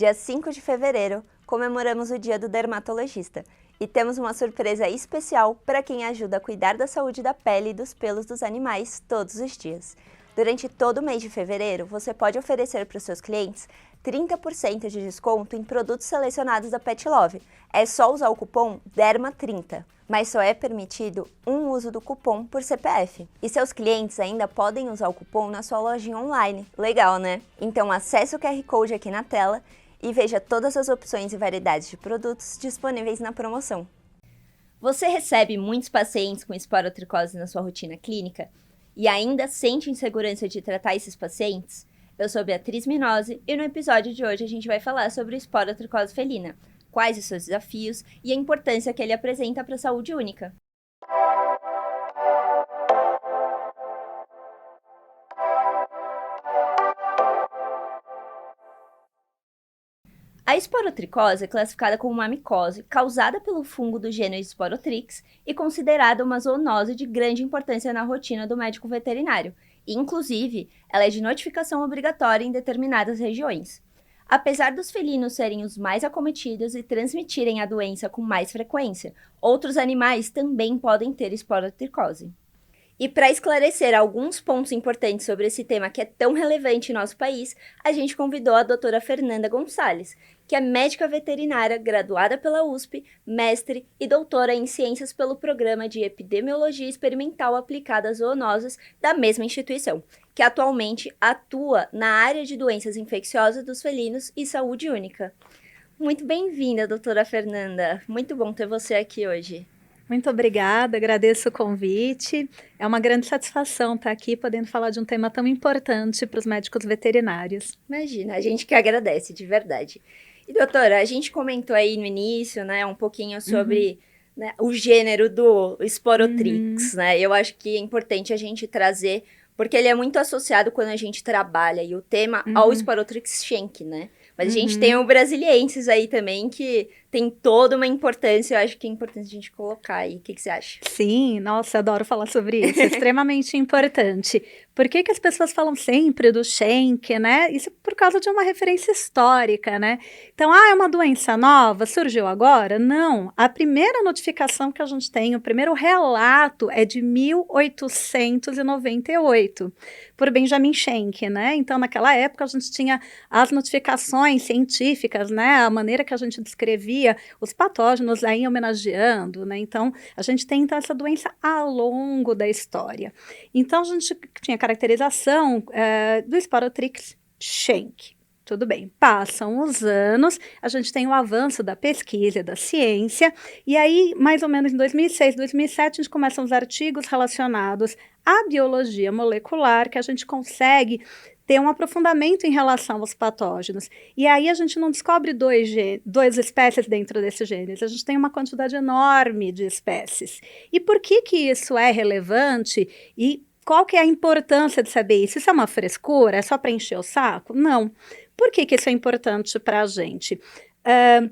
Dia 5 de fevereiro, comemoramos o Dia do Dermatologista e temos uma surpresa especial para quem ajuda a cuidar da saúde da pele e dos pelos dos animais todos os dias. Durante todo o mês de fevereiro, você pode oferecer para os seus clientes 30% de desconto em produtos selecionados da Pet Love. É só usar o cupom DERMA30, mas só é permitido um uso do cupom por CPF. E seus clientes ainda podem usar o cupom na sua lojinha online. Legal, né? Então acesse o QR Code aqui na tela e veja todas as opções e variedades de produtos disponíveis na promoção. Você recebe muitos pacientes com esporotricose na sua rotina clínica e ainda sente insegurança de tratar esses pacientes? Eu sou Beatriz Minozzi e no episódio de hoje a gente vai falar sobre esporotricose felina, quais os seus desafios e a importância que ele apresenta para a saúde única. A esporotricose é classificada como uma micose causada pelo fungo do gênero Sporotrix e considerada uma zoonose de grande importância na rotina do médico veterinário. Inclusive, ela é de notificação obrigatória em determinadas regiões. Apesar dos felinos serem os mais acometidos e transmitirem a doença com mais frequência, outros animais também podem ter esporotricose. E para esclarecer alguns pontos importantes sobre esse tema que é tão relevante em nosso país, a gente convidou a doutora Fernanda Gonçalves, que é médica veterinária graduada pela USP, mestre e doutora em ciências pelo Programa de Epidemiologia Experimental Aplicada a Zoonoses da mesma instituição, que atualmente atua na área de doenças infecciosas dos felinos e saúde única. Muito bem-vinda, doutora Fernanda. Muito bom ter você aqui hoje. Muito obrigada, agradeço o convite. É uma grande satisfação estar aqui podendo falar de um tema tão importante para os médicos veterinários. Imagina, a gente que agradece, de verdade. E doutora, a gente comentou aí no início, né, um pouquinho sobre né, o gênero do Sporotrix, né? Eu acho que é importante a gente trazer, porque ele é muito associado quando a gente trabalha, e o tema ao Sporotrix Schenck, né? Mas a gente tem o Brasiliensis aí também, que tem toda uma importância, eu acho que é importante a gente colocar aí. O que você acha? Sim, nossa, adoro falar sobre isso, é extremamente importante. Por que as pessoas falam sempre do Schenck, né? Isso é por causa de uma referência histórica, né? Então, é uma doença nova, surgiu agora? Não, a primeira notificação que a gente tem, o primeiro relato é de 1898, por Benjamin Schenck, né? Então, naquela época, a gente tinha as notificações científicas, né? A maneira que a gente descrevia os patógenos aí homenageando, né? Então, a gente tem então essa doença ao longo da história. Então, a gente tinha caracterização do Sporotrix Schenck. Tudo bem, passam os anos, a gente tem o avanço da pesquisa e da ciência, e aí, mais ou menos em 2006, 2007, a gente começa uns artigos relacionados à biologia molecular, que a gente consegue ter um aprofundamento em relação aos patógenos. E aí a gente não descobre duas espécies dentro desses genes, a gente tem uma quantidade enorme de espécies. E por que isso é relevante e qual que é a importância de saber isso? Isso é uma frescura? É só para encher o saco? Não. Por que isso é importante para a gente?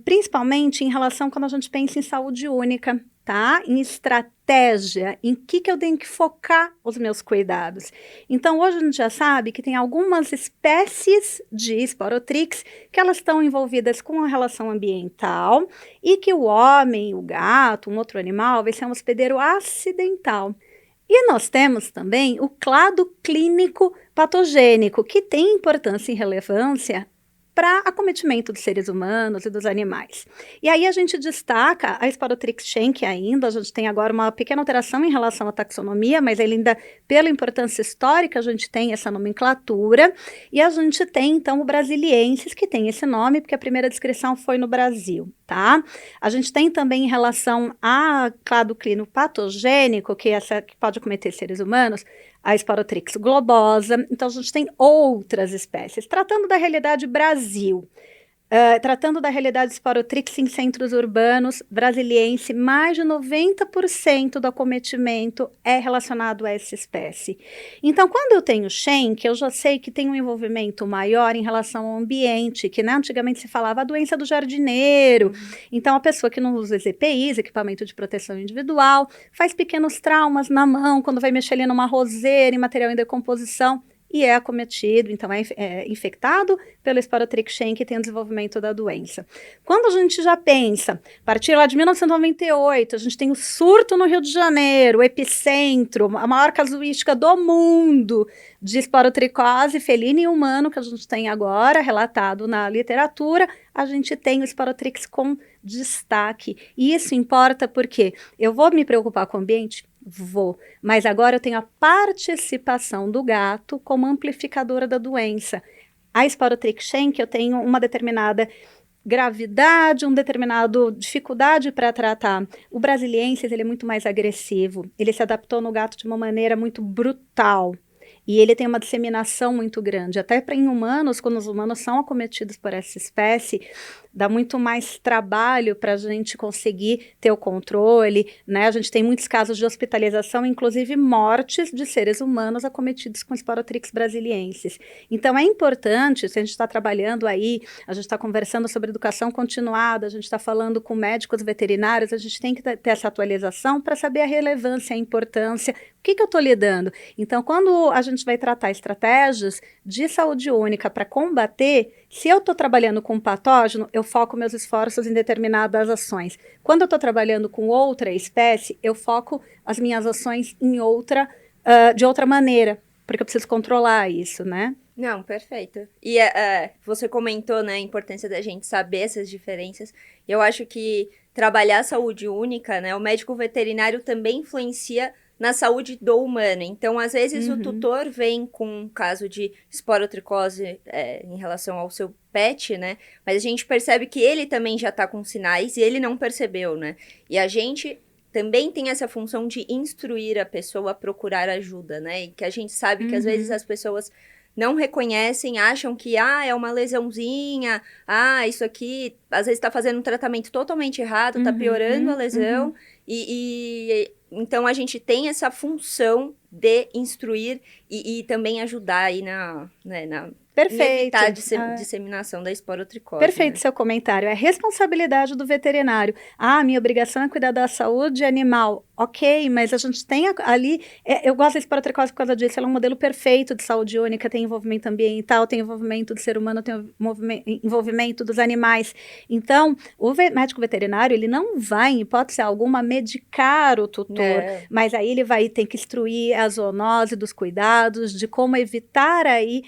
Principalmente em relação quando a gente pensa em saúde única, tá? Em estratégia, em que eu tenho que focar os meus cuidados. Então, hoje a gente já sabe que tem algumas espécies de Sporotrix que elas estão envolvidas com a relação ambiental e que o homem, o gato, um outro animal, vai ser um hospedeiro acidental. E nós temos também o clado clínico patogênico, que tem importância e relevância para acometimento dos seres humanos e dos animais. E aí a gente destaca a Sporotrix Schenck ainda, a gente tem agora uma pequena alteração em relação à taxonomia, mas ele ainda, pela importância histórica, a gente tem essa nomenclatura, e a gente tem, então, o Brasiliensis, que tem esse nome, porque a primeira descrição foi no Brasil, tá? A gente tem também em relação a clado clínico patogênico, que pode acometer seres humanos, a Sporotrix globosa. Então, a gente tem outras espécies. Tratando da realidade Brasil, tratando da realidade Sporotrix em centros urbanos, brasiliense, mais de 90% do acometimento é relacionado a essa espécie. Então, quando eu tenho Schenck, eu já sei que tem um envolvimento maior em relação ao ambiente, que né, antigamente se falava a doença do jardineiro. Então, a pessoa que não usa EPIs, equipamento de proteção individual, faz pequenos traumas na mão, quando vai mexer ali numa roseira, em material em decomposição, e é acometido, então é infectado pelo Sporo trichiniae e tem o desenvolvimento da doença. Quando a gente já pensa, a partir lá de 1998, a gente tem o surto no Rio de Janeiro, o epicentro, a maior casuística do mundo de esporotricose felina e humano que a gente tem agora, relatado na literatura, a gente tem o Sporotrix com destaque. E isso importa porque eu vou me preocupar com o ambiente? Vou. Mas agora eu tenho a participação do gato como amplificadora da doença. A Sporo trichiniae, eu tenho uma determinada gravidade, uma determinada dificuldade para tratar. O brasiliensis, ele é muito mais agressivo. Ele se adaptou no gato de uma maneira muito brutal. E ele tem uma disseminação muito grande. Até para em humanos, quando os humanos são acometidos por essa espécie, dá muito mais trabalho para a gente conseguir ter o controle, né? A gente tem muitos casos de hospitalização, inclusive mortes de seres humanos acometidos com Sporotrix brasiliensis. Então é importante, se a gente está trabalhando aí, a gente está conversando sobre educação continuada, a gente está falando com médicos veterinários, a gente tem que ter essa atualização para saber a relevância, a importância, o que eu estou lidando. Então, quando a gente vai tratar estratégias de saúde única para combater, se eu estou trabalhando com um patógeno, eu foco meus esforços em determinadas ações. Quando eu estou trabalhando com outra espécie, eu foco as minhas ações em outra, de outra maneira, porque eu preciso controlar isso, né? Não, perfeito. E você comentou, né, a importância da gente saber essas diferenças. Eu acho que trabalhar a saúde única, né, o médico veterinário também influencia na saúde do humano. Então, às vezes, o tutor vem com um caso de esporotricose em relação ao seu pet, né? Mas a gente percebe que ele também já tá com sinais e ele não percebeu, né? E a gente também tem essa função de instruir a pessoa a procurar ajuda, né? E que a gente sabe que, às vezes, as pessoas não reconhecem, acham que, é uma lesãozinha, isso aqui, às vezes tá fazendo um tratamento totalmente errado, tá piorando a lesão, então, a gente tem essa função de instruir e também ajudar aí na evitar a disseminação da esporotricose. Perfeito, né? Seu comentário. É responsabilidade do veterinário. Minha obrigação é cuidar da saúde animal. Ok, mas a gente tem ali... eu gosto da esporotricose por causa disso. Ela é um modelo perfeito de saúde única. Tem envolvimento ambiental, tem envolvimento do ser humano, tem envolvimento dos animais. Então, o médico veterinário, ele não vai, em hipótese alguma, medicar o tutor. Mas aí ele vai ter que instruir a zoonose dos cuidados, de como evitar aí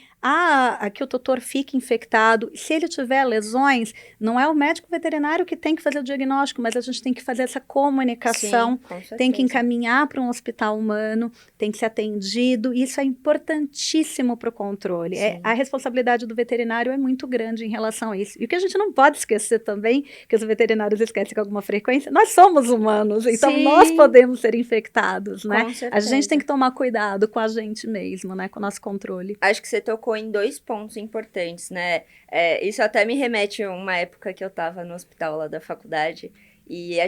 que o tutor fique infectado. Se ele tiver lesões, não é o médico veterinário que tem que fazer o diagnóstico, mas a gente tem que fazer essa comunicação, tem que encaminhar para um hospital humano, tem que ser atendido. Isso é importantíssimo para o controle. A responsabilidade do veterinário é muito grande em relação a isso. E o que a gente não pode esquecer também, que os veterinários esquecem com alguma frequência, nós somos humanos, então nós podemos ser infectados, né? A gente tem que tomar cuidado com a gente mesmo, né? Com o nosso controle. Acho que você tocou em 2 pontos importantes, né? Isso até me remete a uma época que eu tava no hospital lá da faculdade e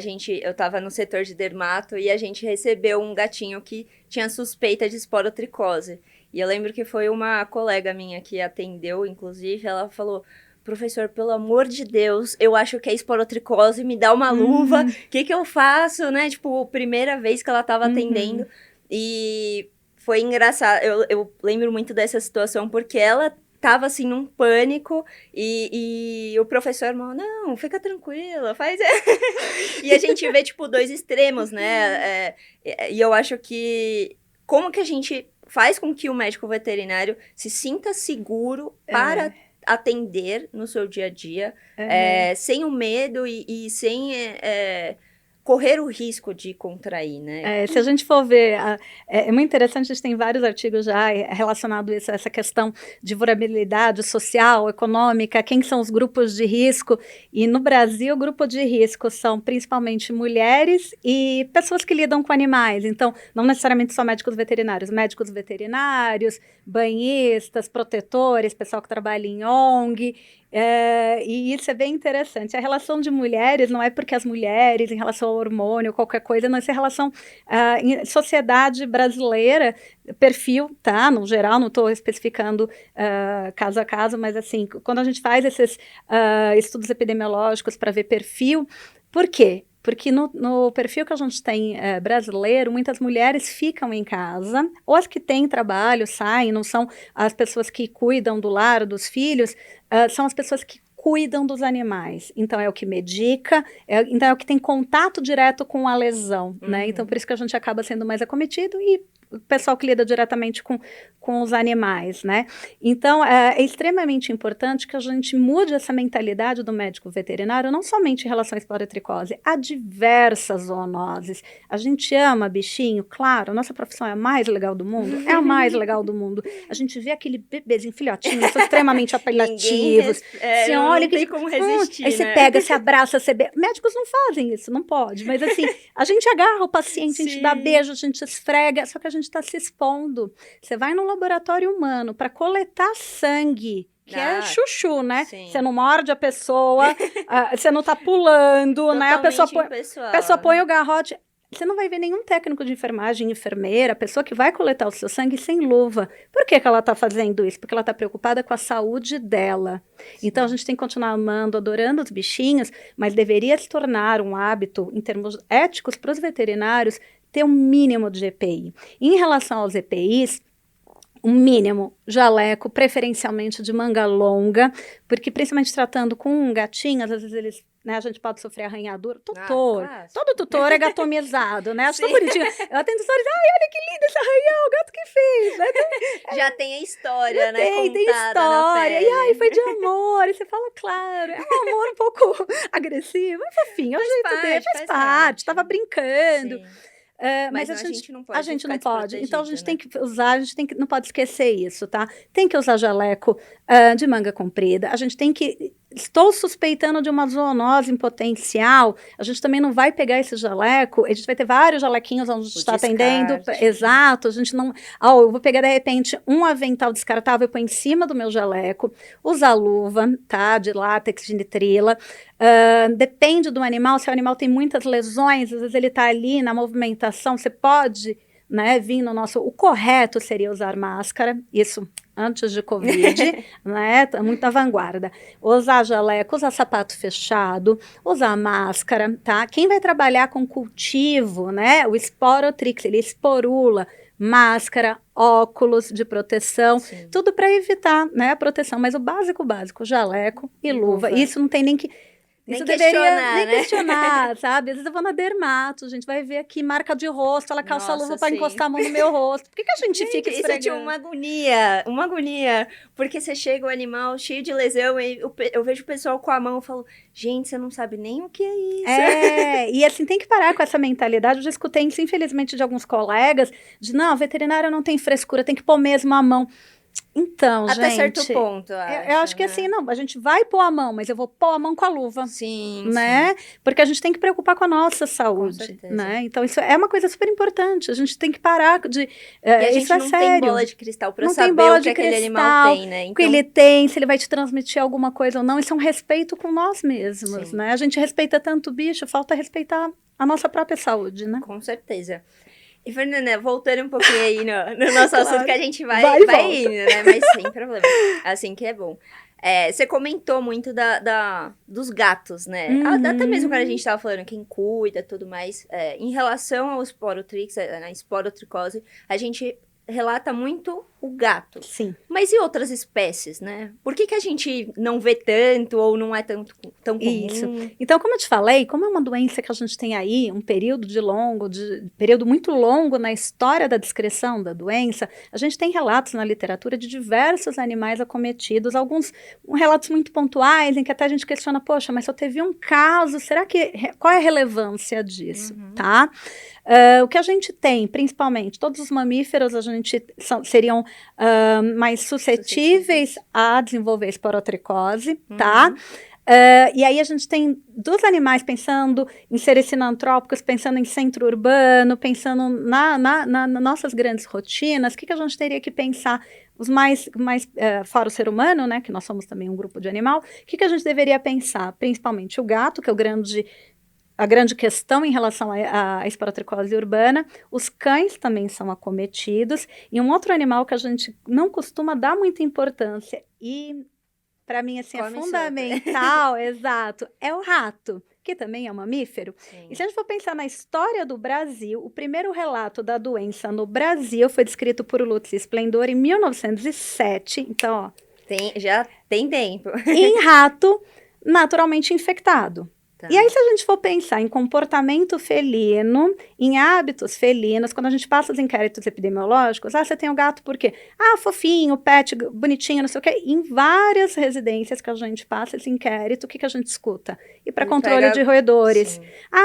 eu tava no setor de dermato e a gente recebeu um gatinho que tinha suspeita de esporotricose. E eu lembro que foi uma colega minha que atendeu, inclusive, ela falou: professor, pelo amor de Deus, eu acho que é esporotricose, me dá uma luva, o que eu faço, né? Tipo, primeira vez que ela tava atendendo e... Foi engraçado, eu lembro muito dessa situação, porque ela tava, assim, num pânico, e o professor falou, não, fica tranquila, faz... E a gente vê, tipo, 2 extremos, né? E eu acho que... Como que a gente faz com que o médico veterinário se sinta seguro para atender no seu dia a dia, sem o medo e sem... correr o risco de contrair, né? Se a gente for ver, é muito interessante, a gente tem vários artigos já relacionados a essa questão de vulnerabilidade social, econômica, quem são os grupos de risco, e no Brasil o grupo de risco são principalmente mulheres e pessoas que lidam com animais, então não necessariamente só médicos veterinários, banhistas, protetores, pessoal que trabalha em ONG, e isso é bem interessante. A relação de mulheres não é porque as mulheres, em relação ao hormônio, qualquer coisa, não, essa relação em sociedade brasileira, perfil, tá? No geral, não estou especificando caso a caso, mas assim, quando a gente faz esses estudos epidemiológicos para ver perfil, por quê? porque no perfil que a gente tem brasileiro, muitas mulheres ficam em casa, ou as que têm trabalho, saem, não são as pessoas que cuidam do lar, dos filhos, são as pessoas que cuidam dos animais. Então, é o que medica, então é o que tem contato direto com a lesão, né? Então, por isso que a gente acaba sendo mais acometido e o pessoal que lida diretamente com os animais, né? Então, é extremamente importante que a gente mude essa mentalidade do médico veterinário, não somente em relação à esporotricose, há diversas zoonoses. A gente ama bichinho, claro, a nossa profissão é a mais legal do mundo, é a mais legal do mundo. A gente vê aquele bebezinho, filhotinho, são extremamente apelativos. Você olha que como resistir, aí você pega, se abraça, médicos não fazem isso, não pode, mas assim, a gente agarra o paciente, a gente dá beijo, a gente esfrega, só que a gente está se expondo. Você vai no laboratório humano para coletar sangue, que é chuchu, né? Você não morde a pessoa, você não tá pulando, né? A pessoa põe o garrote. Você não vai ver nenhum técnico de enfermagem, enfermeira, pessoa que vai coletar o seu sangue sem luva. Por que ela está fazendo isso? Porque ela está preocupada com a saúde dela. Sim. Então, a gente tem que continuar amando, adorando os bichinhos, mas deveria se tornar um hábito, em termos éticos, para os veterinários, ter um mínimo de EPI. Em relação aos EPIs, um mínimo jaleco, preferencialmente de manga longa, porque principalmente tratando com um gatinho, às vezes eles, né, a gente pode sofrer arranhadura. Tutor, todo tutor é gatomizado, né? Acho tão bonitinho. Eu atendo histórias, olha que lindo esse arranhão, o gato que fez. Né? Já tem a história, né? Tem história. E foi de amor. E você fala, claro, é um amor um pouco agressivo, é fofinho, é o jeito dele, faz parte, estava brincando. Sim. Mas a gente não pode. Então a gente tem que usar, não pode esquecer isso, tá? Tem que usar jaleco de manga comprida. A gente tem que. Estou suspeitando de uma zoonose em potencial. A gente também não vai pegar esse jaleco. A gente vai ter vários jalequinhos onde a gente está atendendo. Exato. A gente não. Eu vou pegar de repente um avental descartável e pôr em cima do meu jaleco. Usar luva, tá? De látex, de nitrila. Depende do animal. Se o animal tem muitas lesões, às vezes ele está ali na movimentação. Você pode, né, vir no nosso. O correto seria usar máscara. Isso. Antes de Covid, né, muito à vanguarda. Usar jaleco, usar sapato fechado, usar máscara, tá? Quem vai trabalhar com cultivo, né, o Sporotrix, ele esporula, máscara, óculos de proteção, sim, tudo para evitar, né, a proteção, mas o básico, jaleco e luva. Isso não tem nem que... Isso deveria nem questionar, sabe? Às vezes eu vou na dermato, a gente vai ver aqui marca de rosto, ela calça a luva para encostar a mão no meu rosto. Por que a gente fica esfregando? Isso tinha uma agonia, porque você chega o animal cheio de lesão, e eu vejo o pessoal com a mão, eu falo, gente, você não sabe nem o que é isso. E assim, tem que parar com essa mentalidade. Eu já escutei isso, infelizmente, de alguns colegas, de não, veterinário não tem frescura, tem que pôr mesmo a mão. Então, até gente, certo ponto, eu acho que assim, não, a gente vai pôr a mão, mas eu vou pôr a mão com a luva. Sim, né? Sim. Porque a gente tem que preocupar com a nossa saúde, né? Então, isso é uma coisa super importante. A gente tem que parar de... e a gente não tem bola de cristal para saber o que aquele animal tem, né? Então... O que ele tem, se ele vai te transmitir alguma coisa ou não. Isso é um respeito com nós mesmos, sim, né? A gente respeita tanto o bicho, falta respeitar a nossa própria saúde, né? Com certeza. E, Fernanda, voltando um pouquinho aí no nosso assunto, que a gente vai indo, né? Mas sem problema. Assim que é bom. Você comentou muito dos gatos, né? Até mesmo quando a gente tava falando quem cuida e tudo mais. Em relação ao Sporotrix, na esporotricose, a gente relata muito o gato. Sim. Mas e outras espécies, né? Por que a gente não vê tanto ou não é tão comum? Isso. Então, como eu te falei, como é uma doença que a gente tem aí um período período muito longo na história da descrição da doença, a gente tem relatos na literatura de diversos animais acometidos, alguns relatos muito pontuais, em que até a gente questiona, poxa, mas só teve um caso, qual é a relevância disso, tá? O que a gente tem, principalmente, todos os mamíferos seriam mais suscetíveis a desenvolver esporotricose, tá? E aí a gente tem dos animais pensando em seres sinantrópicos, pensando em centro urbano, pensando nas nossas grandes rotinas, o que a gente teria que pensar? Os mais fora o ser humano, né, que nós somos também um grupo de animal, o que a gente deveria pensar? Principalmente o gato, que é a grande questão em relação à esporotricose urbana. Os cães também são acometidos. E um outro animal que a gente não costuma dar muita importância, e para mim assim, é fundamental, exato, é o rato. que também é um mamífero. Sim. E se a gente for pensar na história do Brasil, o primeiro relato da doença no Brasil foi descrito por Lutz Splendor em 1907. Então, ó, Já tem tempo. em rato naturalmente infectado. Tá. E aí, se a gente for pensar em comportamento felino, em hábitos felinos, quando a gente passa os inquéritos epidemiológicos, você tem o gato por quê? Fofinho, pet, bonitinho, não sei o quê. Em várias residências que a gente passa esse inquérito, o que a gente escuta? E para controle de roedores. Sim.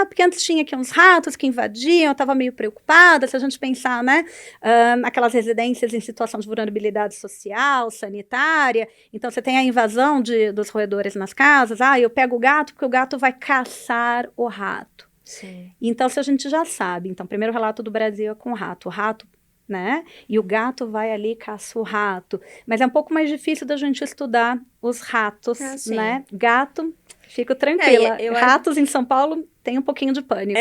Porque antes tinha aqui uns ratos que invadiam, eu estava meio preocupada, se a gente pensar, né, naquelas residências em situação de vulnerabilidade social, sanitária, então você tem a invasão dos roedores nas casas, eu pego o gato porque o gato vai caçar o rato. Sim. Então, se a gente já sabe, então, o primeiro relato do Brasil é com o rato, né, e o gato vai ali e caça o rato, mas é um pouco mais difícil da gente estudar os ratos, né, gato, fico tranquila, ratos em São Paulo tem um pouquinho de pânico.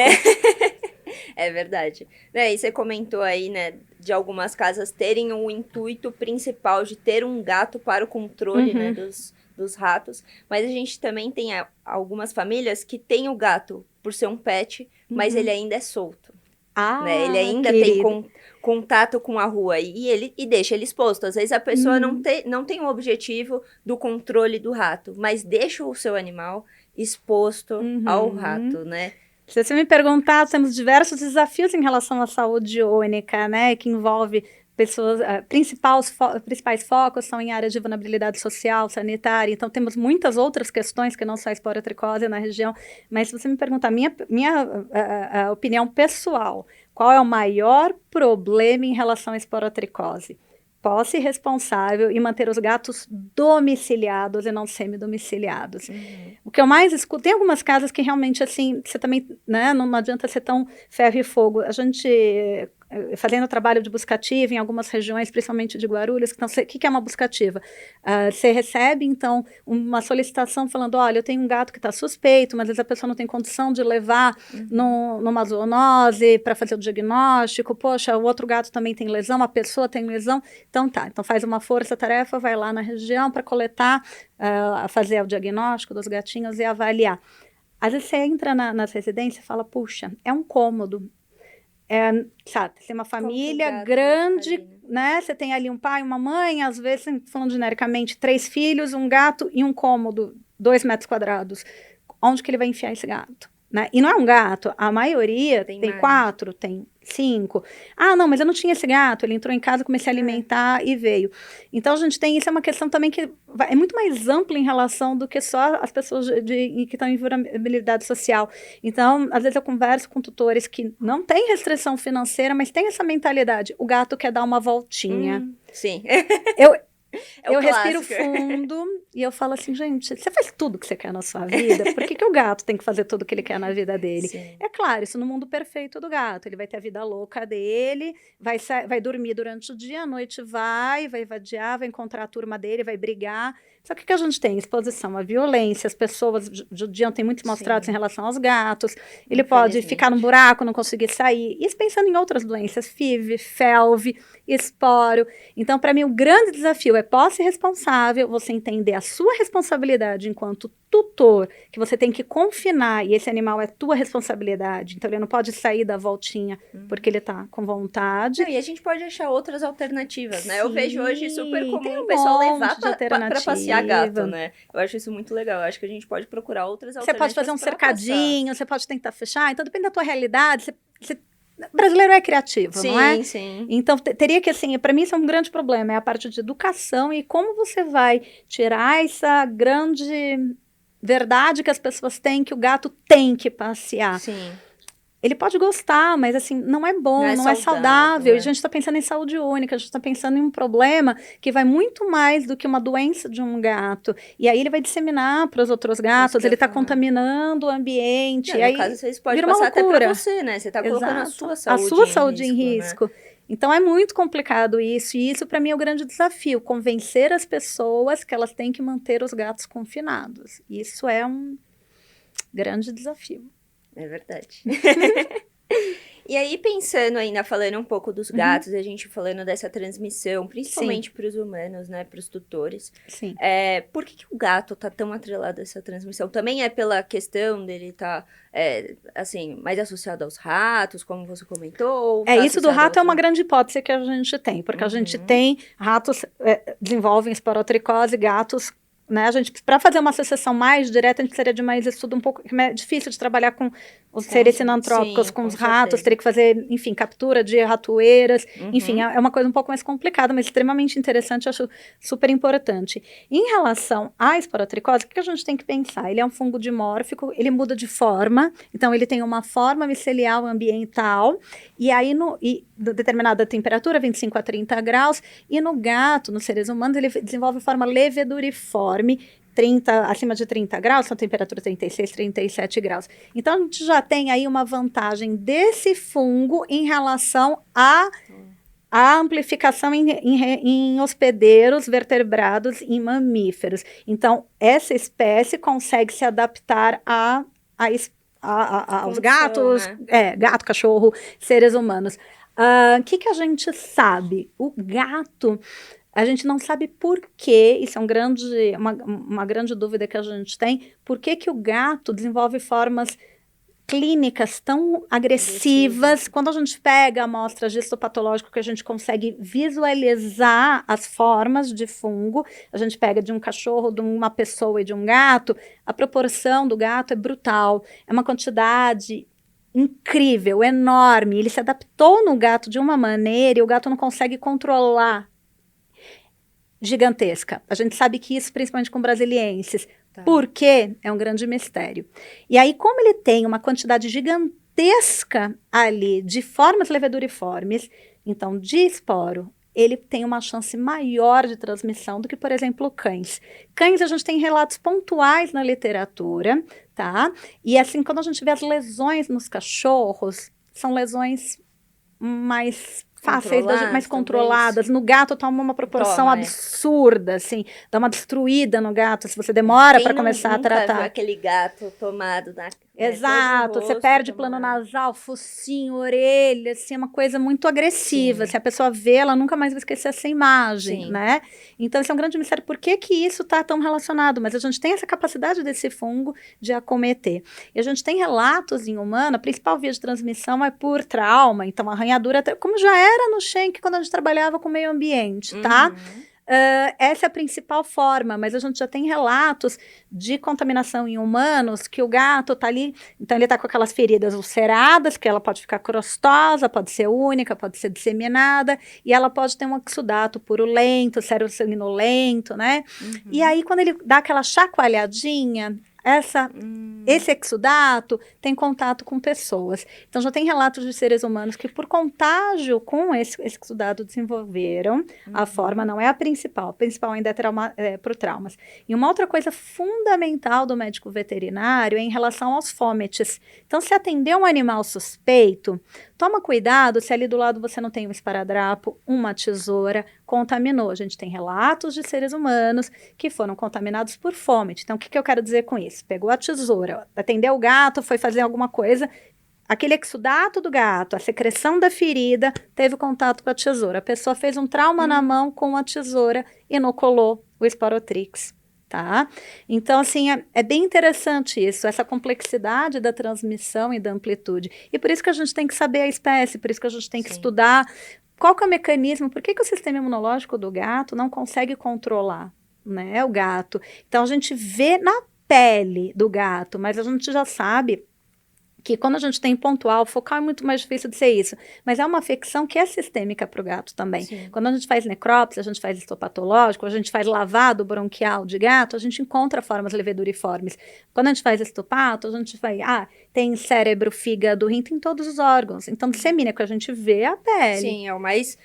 É verdade. E você comentou aí, né, de algumas casas terem o intuito principal de ter um gato para o controle, né, dos ratos, mas a gente também tem algumas famílias que têm o gato por ser um pet, mas ele ainda é solto. Né? Ele ainda tem contato com a rua e deixa ele exposto. Às vezes a pessoa não tem o objetivo do controle do rato, mas deixa o seu animal exposto ao rato, né? Se você me perguntar, temos diversos desafios em relação à saúde única, né, que envolve pessoas, principais focos são em áreas de vulnerabilidade social, sanitária, então temos muitas outras questões que não só a esporotricose na região, mas se você me perguntar, minha opinião pessoal, qual é o maior problema em relação à esporotricose? Posse responsável e manter os gatos domiciliados e não semi-domiciliados. O que eu mais escuto, tem algumas casas que realmente, assim, você também, né, não adianta ser tão ferro e fogo. A gente, fazendo trabalho de buscativa em algumas regiões, principalmente de Guarulhos, então, o que é uma buscativa? Você recebe, então, uma solicitação falando, olha, eu tenho um gato que está suspeito, mas às vezes a pessoa não tem condição de levar numa zoonose para fazer o diagnóstico, poxa, o outro gato também tem lesão, a pessoa tem lesão, então faz uma força-tarefa, vai lá na região para coletar, fazer o diagnóstico dos gatinhos e avaliar. Às vezes você entra nas residências e fala, puxa, é um cômodo, sabe, tem uma família grande, né, você tem ali um pai, uma mãe, às vezes, falando genericamente, 3 filhos, um gato e um cômodo, 2 metros quadrados. Onde que ele vai enfiar esse gato? Né? E não é um gato, a maioria tem 4, tem 5. Não, mas eu não tinha esse gato, ele entrou em casa, comecei a alimentar e veio. Então, a gente tem, isso é uma questão também que é muito mais ampla em relação do que só as pessoas que estão em vulnerabilidade social. Então, às vezes eu converso com tutores que não têm restrição financeira, mas têm essa mentalidade, o gato quer dar uma voltinha. Sim. Eu respiro fundo e eu falo assim, gente, você faz tudo que você quer na sua vida, por que o gato tem que fazer tudo que ele quer na vida dele? Sim. É claro, isso no mundo perfeito do gato, ele vai ter a vida louca dele, vai dormir durante o dia, à noite vai vadiar, vai encontrar a turma dele, vai brigar. Só que o que a gente tem? Exposição à violência, as pessoas judiam tem muitos maus tratos em relação aos gatos, ele pode ficar num buraco, não conseguir sair. Isso pensando em outras doenças, FIV, FeLV, esporo. Então, para mim, o grande desafio é posse responsável, você entender a sua responsabilidade enquanto tutor, que você tem que confinar, e esse animal é tua responsabilidade, então ele não pode sair da voltinha porque ele tá com vontade. E a gente pode achar outras alternativas, né? Sim, eu vejo hoje super comum o pessoal levar para passear gato, né? Eu acho isso muito legal, eu acho que a gente pode procurar outras alternativas. Você pode fazer um cercadinho, você pode tentar fechar, então depende da tua realidade, brasileiro é criativo, não é? Sim. Então, teria que, assim, para mim isso é um grande problema, é a parte de educação e como você vai tirar essa grande verdade que as pessoas têm, que o gato tem que passear. Sim. Ele pode gostar, mas assim, não é bom, não é saudável. A gente está pensando em saúde única, a gente está pensando em um problema que vai muito mais do que uma doença de um gato. E aí ele vai disseminar para os outros gatos, ele está contaminando o ambiente. No aí caso, vocês podem passar até para você, né? Você está colocando a sua saúde em risco. Né? Então é muito complicado isso, e isso para mim é o grande desafio, convencer as pessoas que elas têm que manter os gatos confinados. Isso é um grande desafio. É verdade. E aí, pensando ainda, falando um pouco dos gatos, a gente falando dessa transmissão, principalmente para os humanos, né, para os tutores. Sim. Por que o gato tá tão atrelado a essa transmissão? Também é pela questão dele tá, assim, mais associado aos ratos, como você comentou? Ou tá Isso do associado a rato é uma outra- grande hipótese que a gente tem, porque a gente tem ratos desenvolvem esporotricose, gatos, né? A gente, para fazer uma associação mais direta, a gente precisaria de mais estudo um pouco é difícil de trabalhar com os seres sinantrópicos, sim, com os com ratos, certeza. teria que fazer, enfim, captura de ratoeiras, enfim, é uma coisa um pouco mais complicada, mas extremamente interessante, acho super importante. Em relação à esporotricose, o que a gente tem que pensar? Ele é um fungo dimórfico, ele muda de forma, então ele tem uma forma micelial ambiental, e aí determinada temperatura, 25 a 30 graus, e no gato, nos seres humanos, ele desenvolve forma leveduriforme, acima de 30 graus, são temperatura 36, 37 graus. Então, a gente já tem aí uma vantagem desse fungo em relação à amplificação em hospedeiros, vertebrados e mamíferos. Então, essa espécie consegue se adaptar aos gatos, né? Gato, cachorro, seres humanos. O que a gente sabe? O gato, a gente não sabe por quê, isso é uma grande dúvida que a gente tem, por que o gato desenvolve formas clínicas tão agressivas. Quando a gente pega amostras de histopatológico que a gente consegue visualizar as formas de fungo, a gente pega de um cachorro, de uma pessoa e de um gato, a proporção do gato é brutal, é uma quantidade incrível, enorme. Ele se adaptou no gato de uma maneira e o gato não consegue controlar. Gigantesca. A gente sabe que isso, principalmente com brasilienses, porque é um grande mistério. E aí, como ele tem uma quantidade gigantesca ali de formas leveduriformes, então de esporo, ele tem uma chance maior de transmissão do que, por exemplo, cães. Cães, a gente tem relatos pontuais na literatura, tá? E assim, quando a gente vê as lesões nos cachorros, são lesões mais fáceis, mais controladas. No gato toma uma proporção absurda, assim, dá uma destruída no gato, se você demora para começar a tratar. Viu aquele gato tomado na... Exato, você perde plano nasal, focinho, orelha, assim, é uma coisa muito agressiva. Se a pessoa vê, ela nunca mais vai esquecer essa imagem, né? Então, esse é um grande mistério. Por que isso está tão relacionado? Mas a gente tem essa capacidade desse fungo de acometer. E a gente tem relatos em humano, a principal via de transmissão é por trauma, então arranhadura, como já era no Schenck quando a gente trabalhava com o meio ambiente, tá? Essa é a principal forma, mas a gente já tem relatos de contaminação em humanos que o gato tá ali, então ele tá com aquelas feridas ulceradas, que ela pode ficar crostosa, pode ser única, pode ser disseminada, e ela pode ter um exudato purulento, cérebro sanguinolento, né? E aí, quando ele dá aquela chacoalhadinha, esse exudato tem contato com pessoas. Então, já tem relatos de seres humanos que, por contágio com esse exudato, desenvolveram. A forma não é a principal ainda é por traumas. E uma outra coisa fundamental do médico veterinário é em relação aos fomites. Então, se atender um animal suspeito, toma cuidado se ali do lado você não tem um esparadrapo, uma tesoura, contaminou. A gente tem relatos de seres humanos que foram contaminados por fomite. Então, o que eu quero dizer com isso? Pegou a tesoura, atendeu o gato, foi fazer alguma coisa, aquele exudato do gato, a secreção da ferida, teve contato com a tesoura. A pessoa fez um trauma na mão com a tesoura e inoculou o esporotrix. Tá? Então, assim, é bem interessante isso, essa complexidade da transmissão e da amplitude. E por isso que a gente tem que saber a espécie, por isso que a gente tem que estudar qual que é o mecanismo, por que o sistema imunológico do gato não consegue controlar, né, o gato. Então, a gente vê na pele do gato, mas a gente já sabe que quando a gente tem pontual, focal é muito mais difícil de ser isso, mas é uma afecção que é sistêmica para o gato também. Quando a gente faz necrópsia, a gente faz histopatológico, a gente faz lavado bronquial de gato, a gente encontra formas leveduriformes. Quando a gente faz histopato, a gente vai, tem cérebro, fígado, rim, tem todos os órgãos. Então, dissemínico, a gente vê a pele. Sim, é o mais...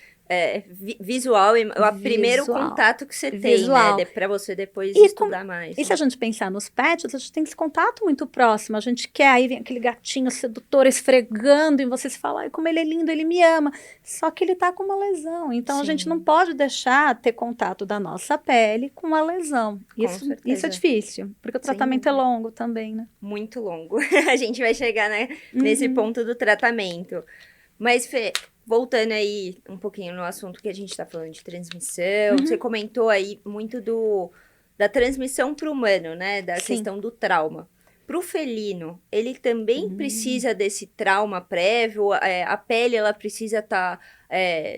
visual, é o primeiro contato que você tem, né? Pra você depois estudar mais. E se a gente pensar nos pets, a gente tem esse contato muito próximo. A gente quer, aí vem aquele gatinho sedutor esfregando em você, se fala, ai, como ele é lindo, ele me ama. Só que ele tá com uma lesão. Então, a gente não pode deixar ter contato da nossa pele com a lesão. Isso é difícil, porque o tratamento é longo também, né? Muito longo. A gente vai chegar, né, nesse ponto do tratamento. Mas, Fê, voltando aí um pouquinho no assunto que a gente tá falando de transmissão, você comentou aí muito da transmissão para o humano, né? Da Sim. questão do trauma. Para o felino, ele também precisa desse trauma prévio? A pele, ela precisa estar,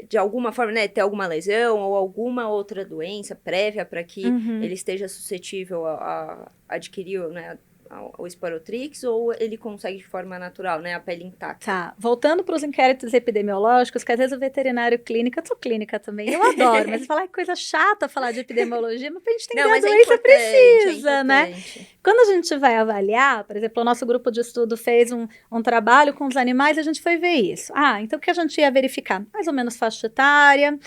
de alguma forma, né? Ter alguma lesão ou alguma outra doença prévia para que ele esteja suscetível a adquirir, né? O Sporotrix, ou ele consegue de forma natural, né? A pele intacta. Tá, voltando para os inquéritos epidemiológicos, que às vezes o veterinário clínico, eu sou clínica também, eu adoro, mas falar que coisa chata falar de epidemiologia, mas pra gente entender a doença precisa, né? Quando a gente vai avaliar, por exemplo, o nosso grupo de estudo fez um trabalho com os animais e a gente foi ver isso. Então o que a gente ia verificar? Mais ou menos faixa etária,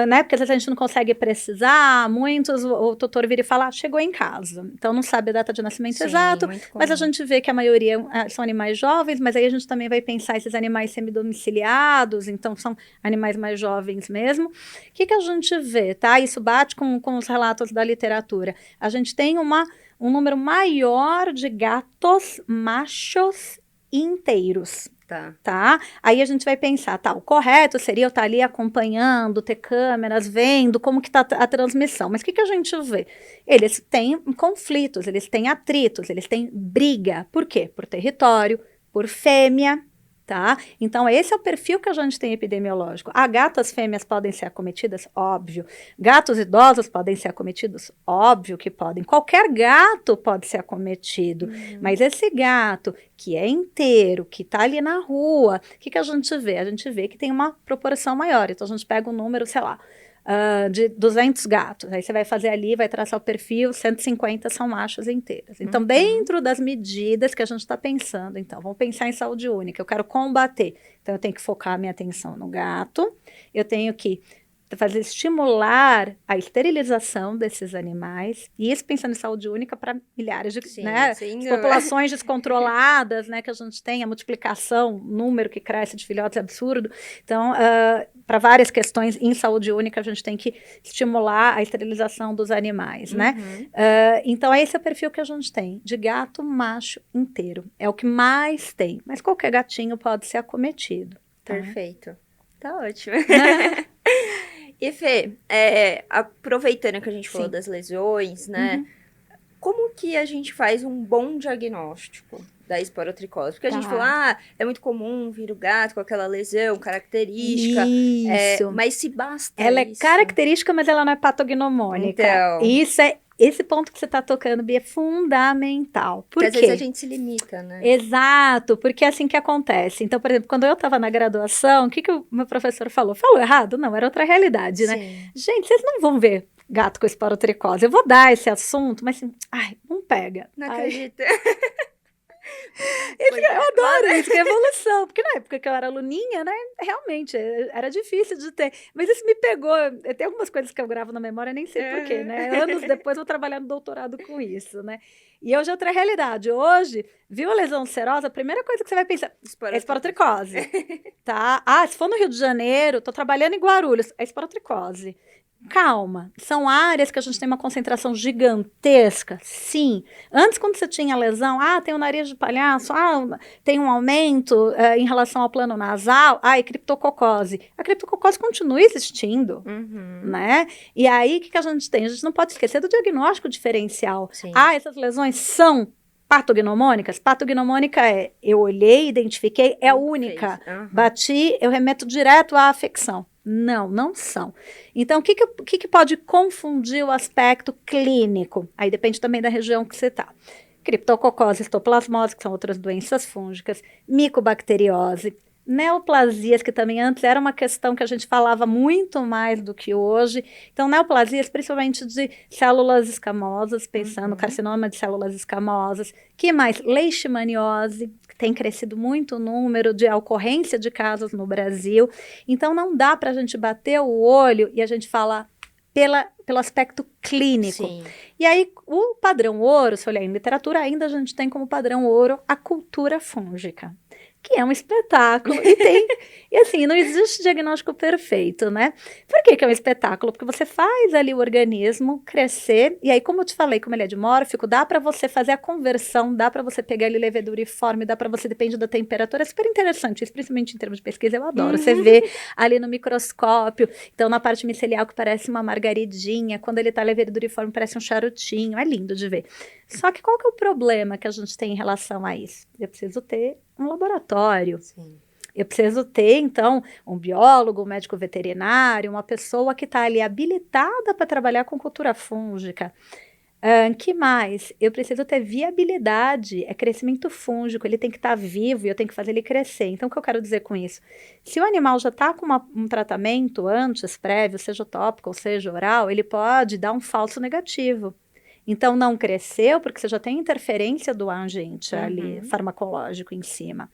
né? Porque às vezes a gente não consegue precisar, muitos, o tutor vira e fala, chegou em casa, então não sabe a data de nascimento exato, mas a gente vê que a maioria são animais jovens, mas aí a gente também vai pensar esses animais semidomiciliados, então são animais mais jovens mesmo. O que a gente vê, tá? Isso bate com os relatos da literatura. A gente tem um número maior de gatos machos inteiros. Tá? Aí a gente vai pensar, tá, o correto seria eu estar ali acompanhando, ter câmeras, vendo como que tá a transmissão. Mas o que a gente vê? Eles têm conflitos, eles têm atritos, eles têm briga. Por quê? Por território, por fêmea, tá? Então, esse é o perfil que a gente tem epidemiológico. Gatas fêmeas podem ser acometidas? Óbvio. Gatos idosos podem ser acometidos? Óbvio que podem. Qualquer gato pode ser acometido. Mas esse gato que é inteiro, que está ali na rua, o que a gente vê? A gente vê que tem uma proporção maior. Então, a gente pega um número, sei lá, de 200 gatos. Aí você vai fazer ali, vai traçar o perfil, 150 são machos inteiros. Então, dentro das medidas que a gente está pensando, então, vamos pensar em saúde única, eu quero combater. Então, eu tenho que focar a minha atenção no gato, eu tenho que estimular a esterilização desses animais, e isso pensando em saúde única para milhares de populações descontroladas, né, que a gente tem, a multiplicação, número que cresce de filhotes é absurdo. Então, para várias questões em saúde única, a gente tem que estimular a esterilização dos animais, né? Então, esse é o perfil que a gente tem, de gato macho inteiro. É o que mais tem, mas qualquer gatinho pode ser acometido. Tá? Perfeito. Tá ótimo. E Fê, aproveitando que a gente falou das lesões, né? Como que a gente faz um bom diagnóstico da esporotricose? Porque a gente falou, é muito comum vir o gato com aquela lesão característica. Isso. Mas se basta ela isso. É característica, mas ela não é patognomônica. Então. Esse ponto que você está tocando, Bia, é fundamental. Por quê? Porque às vezes a gente se limita, né? Exato, porque é assim que acontece. Então, por exemplo, quando eu estava na graduação, o que o meu professor falou? Falou errado? Não, era outra realidade, né? Gente, vocês não vão ver gato com esporotricose. Eu vou dar esse assunto, mas assim, não pega. Não acredito. Eu adoro isso, que é evolução, porque na época que eu era aluninha, né, realmente, era difícil de ter, mas isso me pegou, tem algumas coisas que eu gravo na memória, nem sei porquê, né, anos depois eu vou trabalhar no doutorado com isso, né, e hoje é outra realidade. Hoje, viu a lesão ulcerosa, a primeira coisa que você vai pensar é esporotricose, tá? Se for no Rio de Janeiro, tô trabalhando em Guarulhos, é esporotricose. Calma, são áreas que a gente tem uma concentração gigantesca, sim. Antes, quando você tinha lesão, tem o nariz de palhaço, tem um aumento em relação ao plano nasal, criptococose. A criptococose continua existindo, né? E aí, o que a gente tem? A gente não pode esquecer do diagnóstico diferencial. Sim. Essas lesões são patognomônicas? Patognomônica eu olhei, identifiquei, é única. Bati, eu remeto direto à afecção. Não são. Então, o que pode confundir o aspecto clínico? Aí depende também da região que você está. Criptococose, histoplasmose, que são outras doenças fúngicas, micobacteriose, neoplasias, que também antes era uma questão que a gente falava muito mais do que hoje. Então, neoplasias, principalmente de células escamosas, pensando no carcinoma de células escamosas. Que mais? Leishmaniose, que tem crescido muito o número de ocorrência de casos no Brasil. Então, não dá para a gente bater o olho e a gente falar pelo aspecto clínico. Sim. E aí, o padrão ouro, se olhar em literatura, ainda a gente tem como padrão ouro a cultura fúngica. que é um espetáculo, e assim, não existe diagnóstico perfeito, né? Por que é um espetáculo? Porque você faz ali o organismo crescer, e aí, como eu te falei, como ele é dimórfico, dá para você fazer a conversão, dá para você pegar ele leveduriforme, dá para você, depende da temperatura, é super interessante, isso, principalmente em termos de pesquisa, eu adoro. Você vê ali no microscópio, então na parte micelial que parece uma margaridinha, quando ele tá leveduriforme parece um charutinho, é lindo de ver. Só que qual que é o problema que a gente tem em relação a isso? Eu preciso ter um laboratório. Sim. Eu preciso ter, então, um biólogo, um médico veterinário, uma pessoa que está ali habilitada para trabalhar com cultura fúngica. Que mais? Eu preciso ter viabilidade, é crescimento fúngico, ele tem que estar vivo e eu tenho que fazer ele crescer. Então, o que eu quero dizer com isso? Se o animal já está com um tratamento antes, prévio, seja tópico ou seja oral, ele pode dar um falso negativo. Então, não cresceu porque você já tem interferência do agente ali, farmacológico em cima.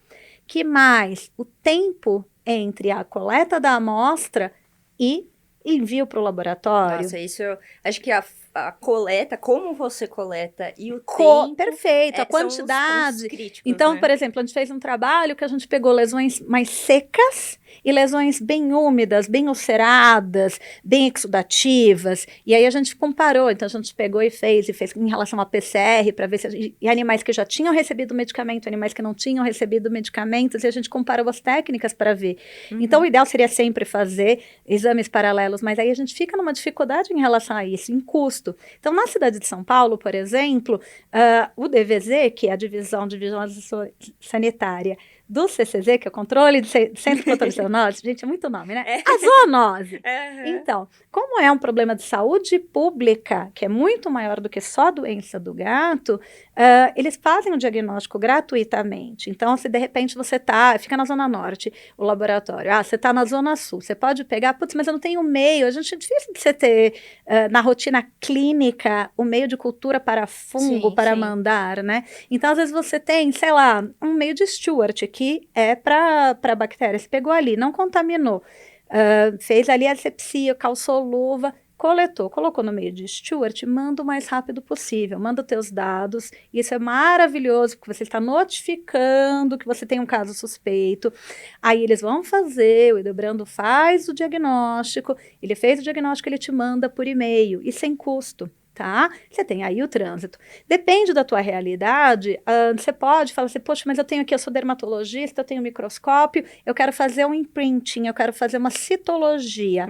Que mais? O tempo entre a coleta da amostra e envio para o laboratório. Nossa, isso eu acho que a coleta, como você coleta e o tempo... Perfeito, a quantidade. São os críticos, então, né? por exemplo, a gente fez um trabalho que a gente pegou lesões mais secas e lesões bem úmidas, bem ulceradas, bem exudativas, e aí a gente comparou, então a gente pegou e fez em relação à PCR, para ver se e animais que já tinham recebido medicamento, animais que não tinham recebido medicamentos, e a gente comparou as técnicas para ver. Então, o ideal seria sempre fazer exames paralelos, mas aí a gente fica numa dificuldade em relação a isso, em custo. Então, na cidade de São Paulo, por exemplo, o DVZ, que é a Divisão de Vigilância Sanitária do CCZ, que é o Controle de Centro de Controle de Zoonose, gente, é muito nome, né? A zoonose. Então, como é um problema de saúde pública, que é muito maior do que só a doença do gato, eles fazem o diagnóstico gratuitamente. Então, se de repente você fica na Zona Norte, o laboratório, você está na Zona Sul, você pode pegar, putz, mas eu não tenho meio, a gente é difícil de você ter na rotina clínica o meio de cultura para fungo, para mandar, né? Então, às vezes você tem, sei lá, um meio de Stewart, que é para bactéria, você pegou ali, não contaminou, fez ali a asepsia, calçou luva, coletou, colocou no meio de Stewart, manda o mais rápido possível, manda os teus dados, isso é maravilhoso, porque você está notificando que você tem um caso suspeito, aí eles vão fazer, o Hildebrando faz o diagnóstico, ele fez o diagnóstico, ele te manda por e-mail, e sem custo. Tá? Você tem aí o trânsito. Depende da tua realidade, você pode falar assim, poxa, mas eu sou dermatologista, eu tenho microscópio, eu quero fazer um imprinting, eu quero fazer uma citologia.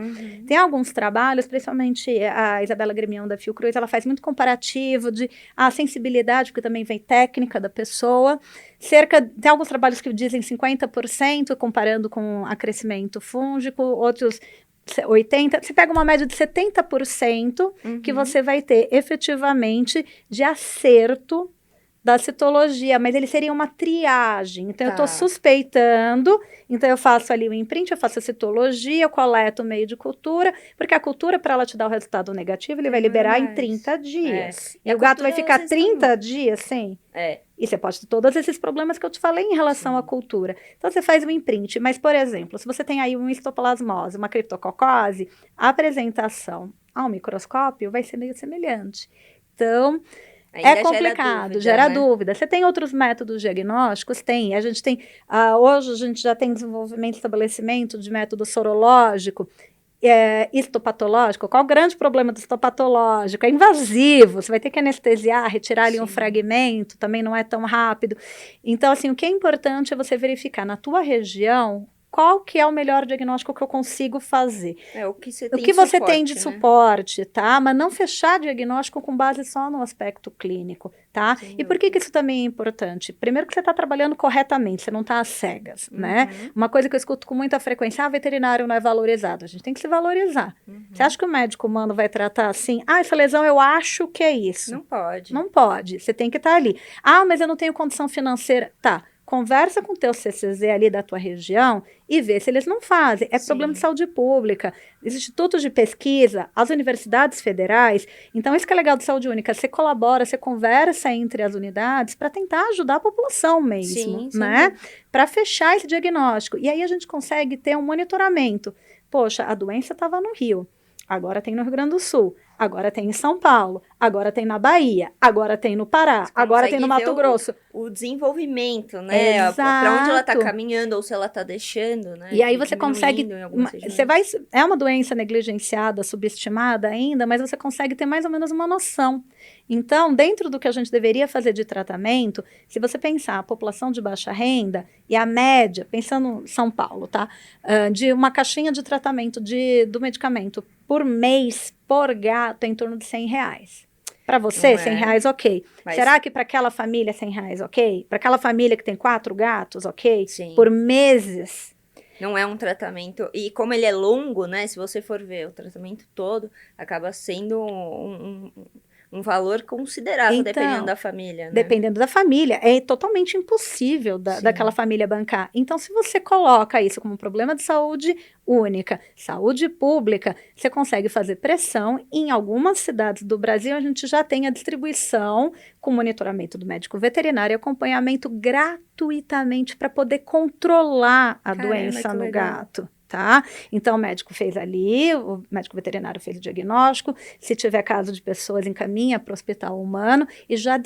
Tem alguns trabalhos, principalmente a Isabela Gremião da Fiocruz, ela faz muito comparativo de sensibilidade, porque também vem técnica da pessoa. Tem alguns trabalhos que dizem 50%, comparando com crescimento fúngico, outros 80%, você pega uma média de 70% que você vai ter efetivamente de acerto da citologia, mas ele seria uma triagem. Então, eu estou suspeitando, então eu faço ali o imprint, eu faço a citologia, eu coleto o meio de cultura, porque a cultura, para ela te dar o resultado negativo, ele vai liberar em 30 dias. E o gato vai ficar 30 dias sem. E você pode ter todos esses problemas que eu te falei em relação à cultura. Então, você faz um imprint, mas, por exemplo, se você tem aí uma histoplasmose, uma criptococose, a apresentação ao microscópio vai ser meio semelhante. Então, é complicado, gera dúvida. Você tem outros métodos diagnósticos? Tem. A gente tem, hoje a gente já tem desenvolvimento e estabelecimento de método sorológico, histopatológico. Qual o grande problema do histopatológico? É invasivo, você vai ter que anestesiar, retirar ali um fragmento, também não é tão rápido. Então, assim, o que é importante é você verificar na tua região qual que é o melhor diagnóstico que eu consigo fazer. O que você tem de suporte, tá? Mas não fechar diagnóstico com base só no aspecto clínico, tá? E por que isso também é importante? Primeiro que você está trabalhando corretamente, você não está às cegas, né? Uma coisa que eu escuto com muita frequência, veterinário não é valorizado. A gente tem que se valorizar. Você acha que o médico humano vai tratar assim? Essa lesão eu acho que é isso. Não pode. Não pode. Você tem que estar ali. Mas eu não tenho condição financeira. Tá. Conversa com o teu CCZ ali da tua região e vê se eles não fazem. É problema de saúde pública. Os institutos de pesquisa, as universidades federais. Então, isso que é legal de saúde única. Você colabora, você conversa entre as unidades para tentar ajudar a população mesmo, né? Para fechar esse diagnóstico. E aí a gente consegue ter um monitoramento. Poxa, a doença estava no rio. agora tem no Rio Grande do Sul, agora tem em São Paulo, agora tem na Bahia, agora tem no Pará, agora tem no Mato Grosso. O desenvolvimento, né? Para onde ela está caminhando ou se ela está deixando, né? E aí você consegue, é uma doença negligenciada, subestimada ainda, mas você consegue ter mais ou menos uma noção. Então, dentro do que a gente deveria fazer de tratamento, se você pensar a população de baixa renda e a média, pensando em São Paulo, tá? De uma caixinha de tratamento do medicamento por mês, por gato, é em torno de R$100. Para você, R$100, ok. Mas será que para aquela família, R$100, ok? Para aquela família que tem 4 gatos, ok? Sim. Por meses. Não é um tratamento... E como ele é longo, né? Se você for ver o tratamento todo, acaba sendo um valor considerável, então, dependendo da família, né? Dependendo da família. É totalmente impossível daquela família bancar. Então, se você coloca isso como um problema de saúde única, saúde pública, você consegue fazer pressão. Em algumas cidades do Brasil, a gente já tem a distribuição com monitoramento do médico veterinário e acompanhamento gratuitamente para poder controlar a doença no gato. Tá? Então, o médico fez ali, o médico veterinário fez o diagnóstico, se tiver caso de pessoas, encaminha para o hospital humano e já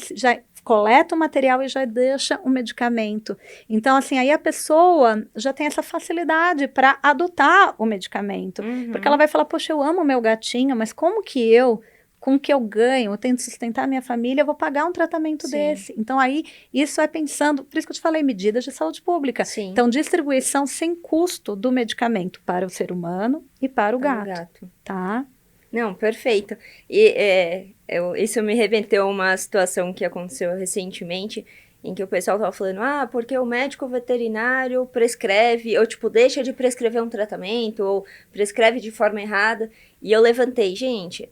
coleta o material e já deixa o medicamento. Então, assim, aí a pessoa já tem essa facilidade para adotar o medicamento, porque ela vai falar, poxa, eu amo o meu gatinho, mas como que com o que eu ganho, eu tenho que sustentar a minha família, eu vou pagar um tratamento desse. Então, aí, isso é pensando, por isso que eu te falei, medidas de saúde pública. Sim. Então, distribuição sem custo do medicamento para o ser humano e para o gato. Tá? Não, perfeito. E isso me remeteu a uma situação que aconteceu recentemente, em que o pessoal tava falando, porque o médico veterinário prescreve, ou tipo, deixa de prescrever um tratamento, ou prescreve de forma errada. E eu levantei, gente,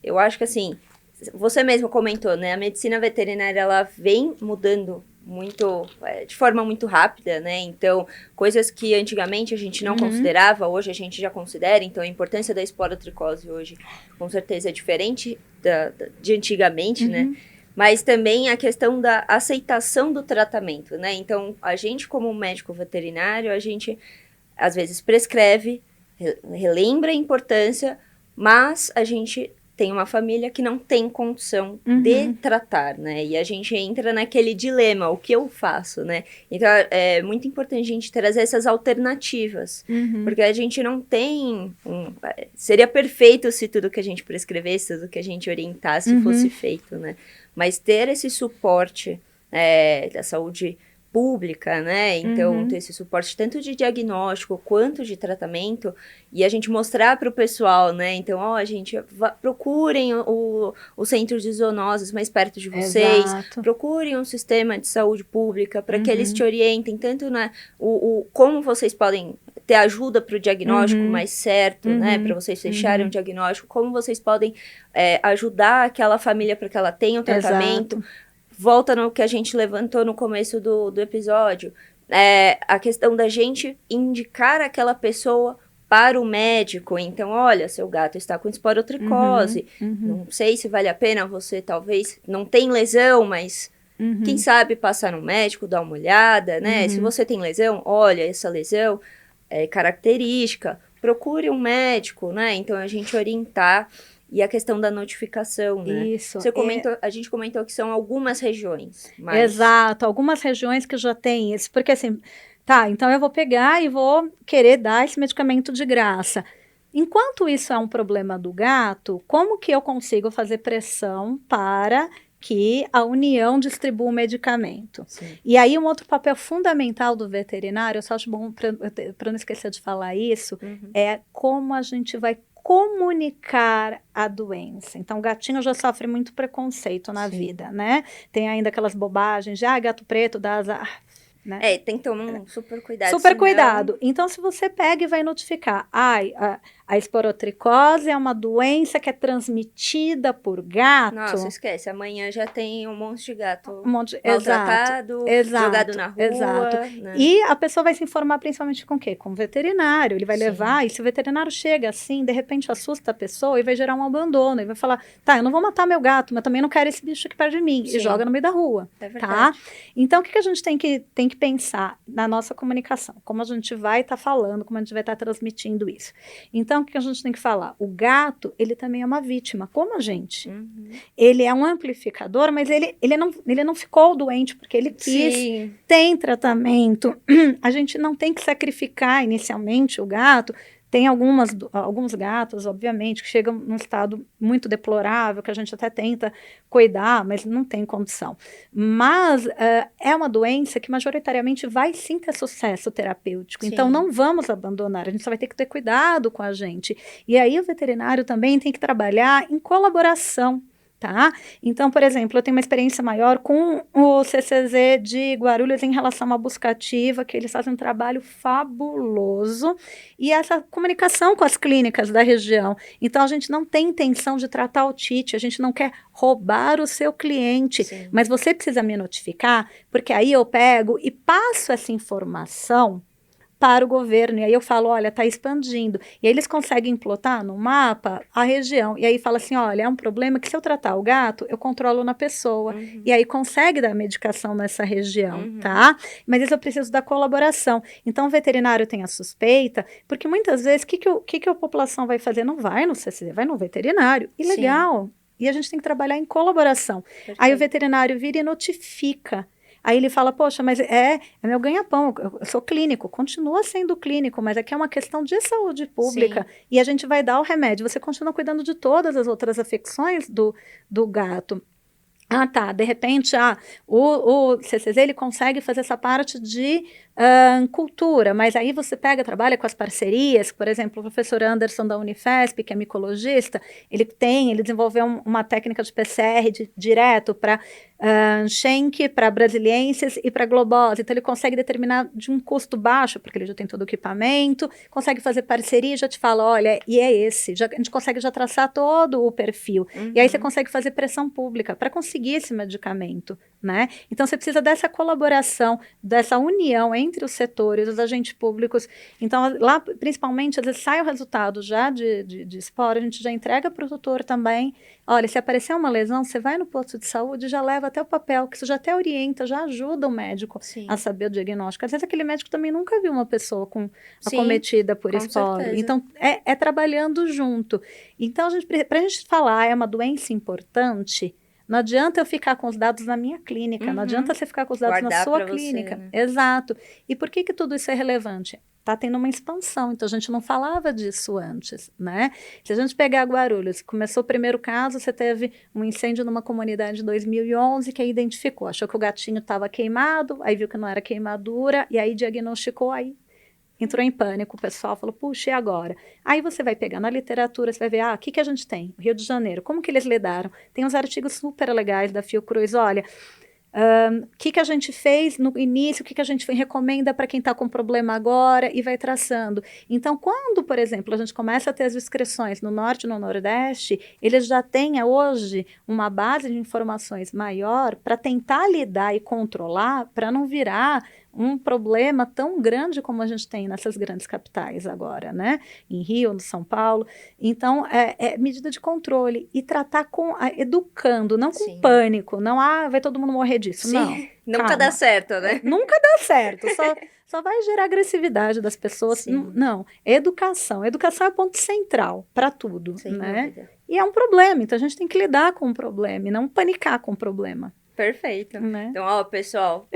eu acho que assim, você mesmo comentou, né, a medicina veterinária, ela vem mudando muito, de forma muito rápida, né, então, coisas que antigamente a gente não considerava, hoje a gente já considera, então a importância da esporotricose hoje, com certeza é diferente de antigamente, né, mas também a questão da aceitação do tratamento, né, então, a gente como médico veterinário, a gente, às vezes, prescreve, relembra a importância, mas a gente tem uma família que não tem condição de tratar, né? E a gente entra naquele dilema, o que eu faço, né? Então, é muito importante a gente trazer essas alternativas, porque a gente não tem... seria perfeito se tudo que a gente prescrevesse, tudo que a gente orientasse fosse feito, né? Mas ter esse suporte da saúde pública, né? Então, ter esse suporte tanto de diagnóstico quanto de tratamento e a gente mostrar para o pessoal, né? Então, gente, procurem o centro de zoonoses mais perto de vocês, procurem um sistema de saúde pública para que eles te orientem tanto, né? Como vocês podem ter ajuda para o diagnóstico mais certo, né? Para vocês fecharem o diagnóstico, como vocês podem ajudar aquela família para que ela tenha o tratamento. Volta no que a gente levantou no começo do episódio, a questão da gente indicar aquela pessoa para o médico. Então, olha, seu gato está com esporotricose, não sei se vale a pena, você talvez não tem lesão, mas quem sabe passar no médico, dar uma olhada, né? Se você tem lesão, olha, essa lesão é característica, procure um médico, né? Então, a gente orientar. E a questão da notificação, né? Isso. A gente comentou que são algumas regiões. Mas... Exato, algumas regiões que já têm isso. Porque assim, então eu vou pegar e vou querer dar esse medicamento de graça. Enquanto isso é um problema do gato, como que eu consigo fazer pressão para que a União distribua o medicamento? Sim. E aí um outro papel fundamental do veterinário, eu só acho bom, para não esquecer de falar isso, é como a gente vai comunicar a doença. Então, o gatinho já sofre muito preconceito na vida, né? Tem ainda aquelas bobagens de, gato preto dá azar. Né? Tem que tomar um super cuidado. Super cuidado. Então, se você pega e vai notificar, a esporotricose é uma doença que é transmitida por gato. Nossa, esquece. Amanhã já tem um monte de gato maltratado, jogado na rua. Exato. Né? E a pessoa vai se informar principalmente com o quê? Com o veterinário. Ele vai levar, e se o veterinário chega assim, de repente assusta a pessoa e vai gerar um abandono. E vai falar, eu não vou matar meu gato, mas também não quero esse bicho aqui perto de mim. E joga no meio da rua. É verdade. Então, o que a gente tem que pensar na nossa comunicação? Como a gente vai estar falando, como a gente vai estar transmitindo isso. Então, Então, o que a gente tem que falar? O gato, ele também é uma vítima, como a gente. Ele é um amplificador, mas ele não ficou doente porque ele quis. Sim. Tem tratamento. A gente não tem que sacrificar inicialmente o gato. Tem alguns gatos, obviamente, que chegam num estado muito deplorável, que a gente até tenta cuidar, mas não tem condição. Mas é uma doença que majoritariamente vai sim ter sucesso terapêutico. Sim. Então não vamos abandonar, a gente só vai ter que ter cuidado com a gente. E aí o veterinário também tem que trabalhar em colaboração. Tá? Então, por exemplo, eu tenho uma experiência maior com o CCZ de Guarulhos em relação à busca ativa, que eles fazem um trabalho fabuloso, e essa comunicação com as clínicas da região. Então, a gente não tem intenção de tratar otite, a gente não quer roubar o seu cliente, Sim. mas você precisa me notificar, porque aí eu pego e passo essa informação para o governo, e aí eu falo, olha, está expandindo, e aí eles conseguem plotar no mapa a região, e aí fala assim, olha, é um problema que se eu tratar o gato, eu controlo na pessoa, e aí consegue dar medicação nessa região, tá? Mas isso eu preciso da colaboração, então o veterinário tem a suspeita, porque muitas vezes, o que a população vai fazer? Não vai no CCD, vai no veterinário, e legal, e a gente tem que trabalhar em colaboração. Perfeito. Aí o veterinário vira e notifica. Aí ele fala, poxa, mas é meu ganha-pão, eu sou clínico, continua sendo clínico, mas aqui é uma questão de saúde pública. Sim. E a gente vai dar o remédio, você continua cuidando de todas as outras afecções do gato. Ah, tá, de repente, o CCZ, ele consegue fazer essa parte de cultura, mas aí você trabalha com as parcerias, por exemplo, o professor Anderson da Unifesp, que é micologista, ele desenvolveu uma técnica de PCR direto para Schenck, para brasilienses e para globose, então ele consegue determinar de um custo baixo, porque ele já tem todo o equipamento, consegue fazer parceria e já te fala, olha, e é esse, a gente consegue já traçar todo o perfil, e aí você consegue fazer pressão pública para conseguir esse medicamento, né? Então você precisa dessa colaboração, dessa união entre os setores, os agentes públicos. Então lá, principalmente, às vezes sai o resultado já de esporo, a gente já entrega para o tutor também. Olha, se aparecer uma lesão, você vai no posto de saúde e já leva até o papel, que isso já até orienta, já ajuda o médico a saber o diagnóstico. Às vezes aquele médico também nunca viu uma pessoa acometida por esporo. Certeza. Então é trabalhando junto. Então para a gente falar é uma doença importante, não adianta eu ficar com os dados na minha clínica, não adianta você ficar com os dados na sua clínica. Você, né? Exato. E por que tudo isso é relevante? Está tendo uma expansão, então a gente não falava disso antes, né? Se a gente pegar Guarulhos, começou o primeiro caso, você teve um incêndio numa comunidade em 2011 que aí identificou, achou que o gatinho estava queimado, aí viu que não era queimadura, e aí diagnosticou, aí entrou em pânico, o pessoal falou, puxa, e agora? Aí você vai pegar na literatura, você vai ver, o que a gente tem? Rio de Janeiro, como que eles lidaram? Tem uns artigos super legais da Fiocruz, olha, o que a gente fez no início, o que a gente recomenda para quem está com problema agora, e vai traçando. Então, quando, por exemplo, a gente começa a ter as inscrições no Norte e no Nordeste, eles já têm hoje uma base de informações maior para tentar lidar e controlar, para não virar um problema tão grande como a gente tem nessas grandes capitais agora, né? Em Rio, no São Paulo. Então, é medida de controle e tratar educando, não com pânico, não, vai todo mundo morrer disso, não. Nunca dá certo, né? Nunca dá certo, só vai gerar agressividade das pessoas. Não, educação. Educação é ponto central para tudo, né? Dúvida. E é um problema, então a gente tem que lidar com o problema e não panicar com o problema. Perfeito. Né? Então, pessoal,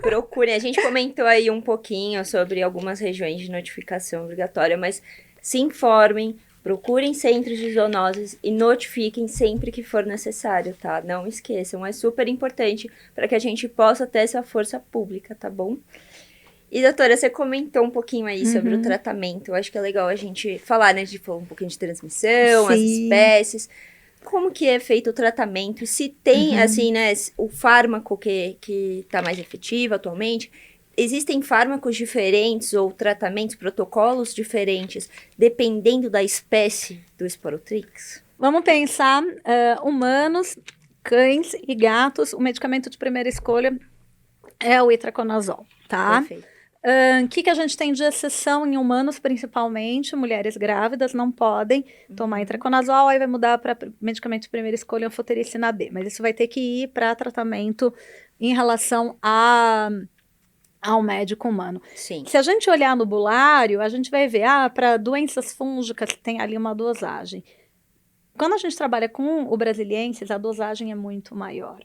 procurem. A gente comentou aí um pouquinho sobre algumas regiões de notificação obrigatória, mas se informem, procurem centros de zoonoses e notifiquem sempre que for necessário, tá? Não esqueçam, é super importante para que a gente possa ter essa força pública, tá bom? E, doutora, você comentou um pouquinho aí sobre o tratamento. Eu acho que é legal a gente falar, né? A gente falou um pouquinho de transmissão, as espécies. Como que é feito o tratamento? E se tem, assim, né, o fármaco que tá mais efetivo atualmente, existem fármacos diferentes ou tratamentos, protocolos diferentes, dependendo da espécie do Sporotrix? Vamos pensar, humanos, cães e gatos, o medicamento de primeira escolha é o itraconazol, tá? Perfeito. O que a gente tem de exceção em humanos, principalmente, mulheres grávidas não podem tomar itraconazol, aí vai mudar para medicamento de primeira escolha, anfotericina B, mas isso vai ter que ir para tratamento em relação a ao médico humano. Sim. Se a gente olhar no bulário, a gente vai ver, para doenças fúngicas tem ali uma dosagem. Quando a gente trabalha com o brasiliensis, a dosagem é muito maior.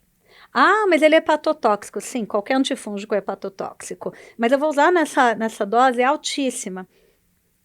Mas ele é hepatotóxico. Sim, qualquer antifúngico é hepatotóxico. Mas eu vou usar nessa dose altíssima.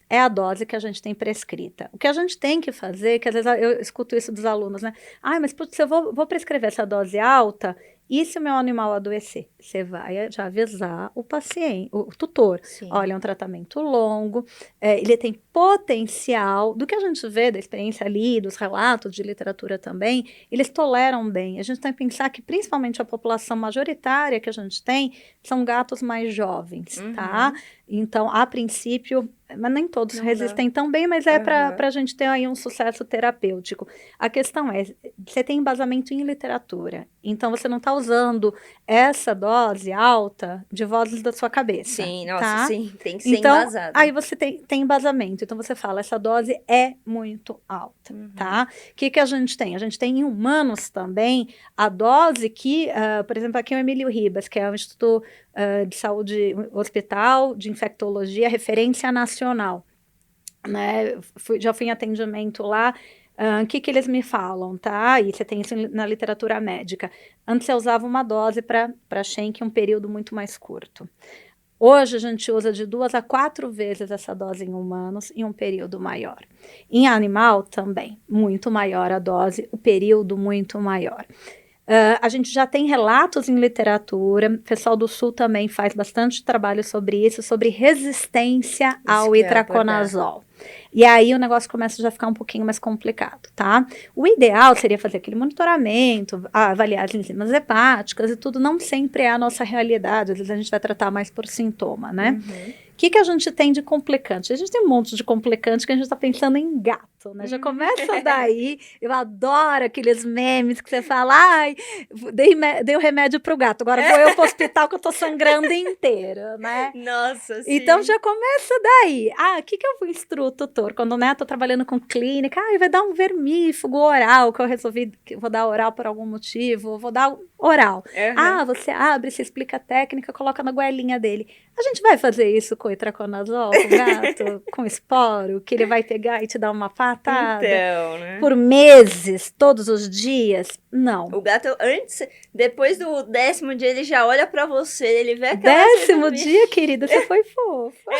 É a dose que a gente tem prescrita. O que a gente tem que fazer, que às vezes eu escuto isso dos alunos, né? Mas putz, eu vou prescrever essa dose alta, e se o meu animal adoecer? Você vai já avisar o paciente, o tutor. Sim. Olha, é um tratamento longo, ele tem potencial, do que a gente vê da experiência ali, dos relatos de literatura também, eles toleram bem. A gente tem que pensar que principalmente a população majoritária que a gente tem são gatos mais jovens, tá? Então, a princípio, mas nem todos resistem tão bem, mas é para a gente ter aí um sucesso terapêutico. A questão é, você tem embasamento em literatura, então você não está usando essa dose alta de vozes da sua cabeça. Sim, nossa, tá? sim, tem que ser então, embasado. Aí você tem embasamento, então você fala, essa dose é muito alta, tá? O que a gente tem? A gente tem em humanos também a dose que, por exemplo, aqui é o Emílio Ribas, que é o Instituto de Saúde, Hospital de Infectologia, referência nacional, né? Já fui em atendimento lá. O que eles me falam, tá? E você tem isso na literatura médica. Antes você usava uma dose para Schenck um período muito mais curto. Hoje a gente usa de 2 a 4 vezes essa dose em humanos em um período maior. Em animal também, muito maior a dose, o período muito maior. A gente já tem relatos em literatura, o pessoal do Sul também faz bastante trabalho sobre isso, sobre resistência ao itraconazol. E aí o negócio começa já a ficar um pouquinho mais complicado, tá? O ideal seria fazer aquele monitoramento, avaliar as enzimas hepáticas e tudo, não sempre é a nossa realidade, às vezes a gente vai tratar mais por sintoma, né? O que a gente tem de complicante? A gente tem um monte de complicante que a gente está pensando em gato, né? Já começa daí, eu adoro aqueles memes que você fala, dei o remédio pro gato, agora vou eu pro hospital que eu tô sangrando inteira, né? Nossa, sim. Então já começa daí. O que eu instruo o tutor? Quando, né, tô trabalhando com clínica, vai dar um vermífugo oral, que eu resolvi que vou dar oral por algum motivo, vou dar oral. Você abre, você explica a técnica, coloca na goelinha dele. A gente vai fazer isso com itraconazol, com gato, com esporo, que ele vai pegar e te dar uma patada? Então, né? Por meses, todos os dias? Não. O gato, depois do 10º dia, ele já olha pra você, ele vê aquela... 10º dia, querida, você foi fofa.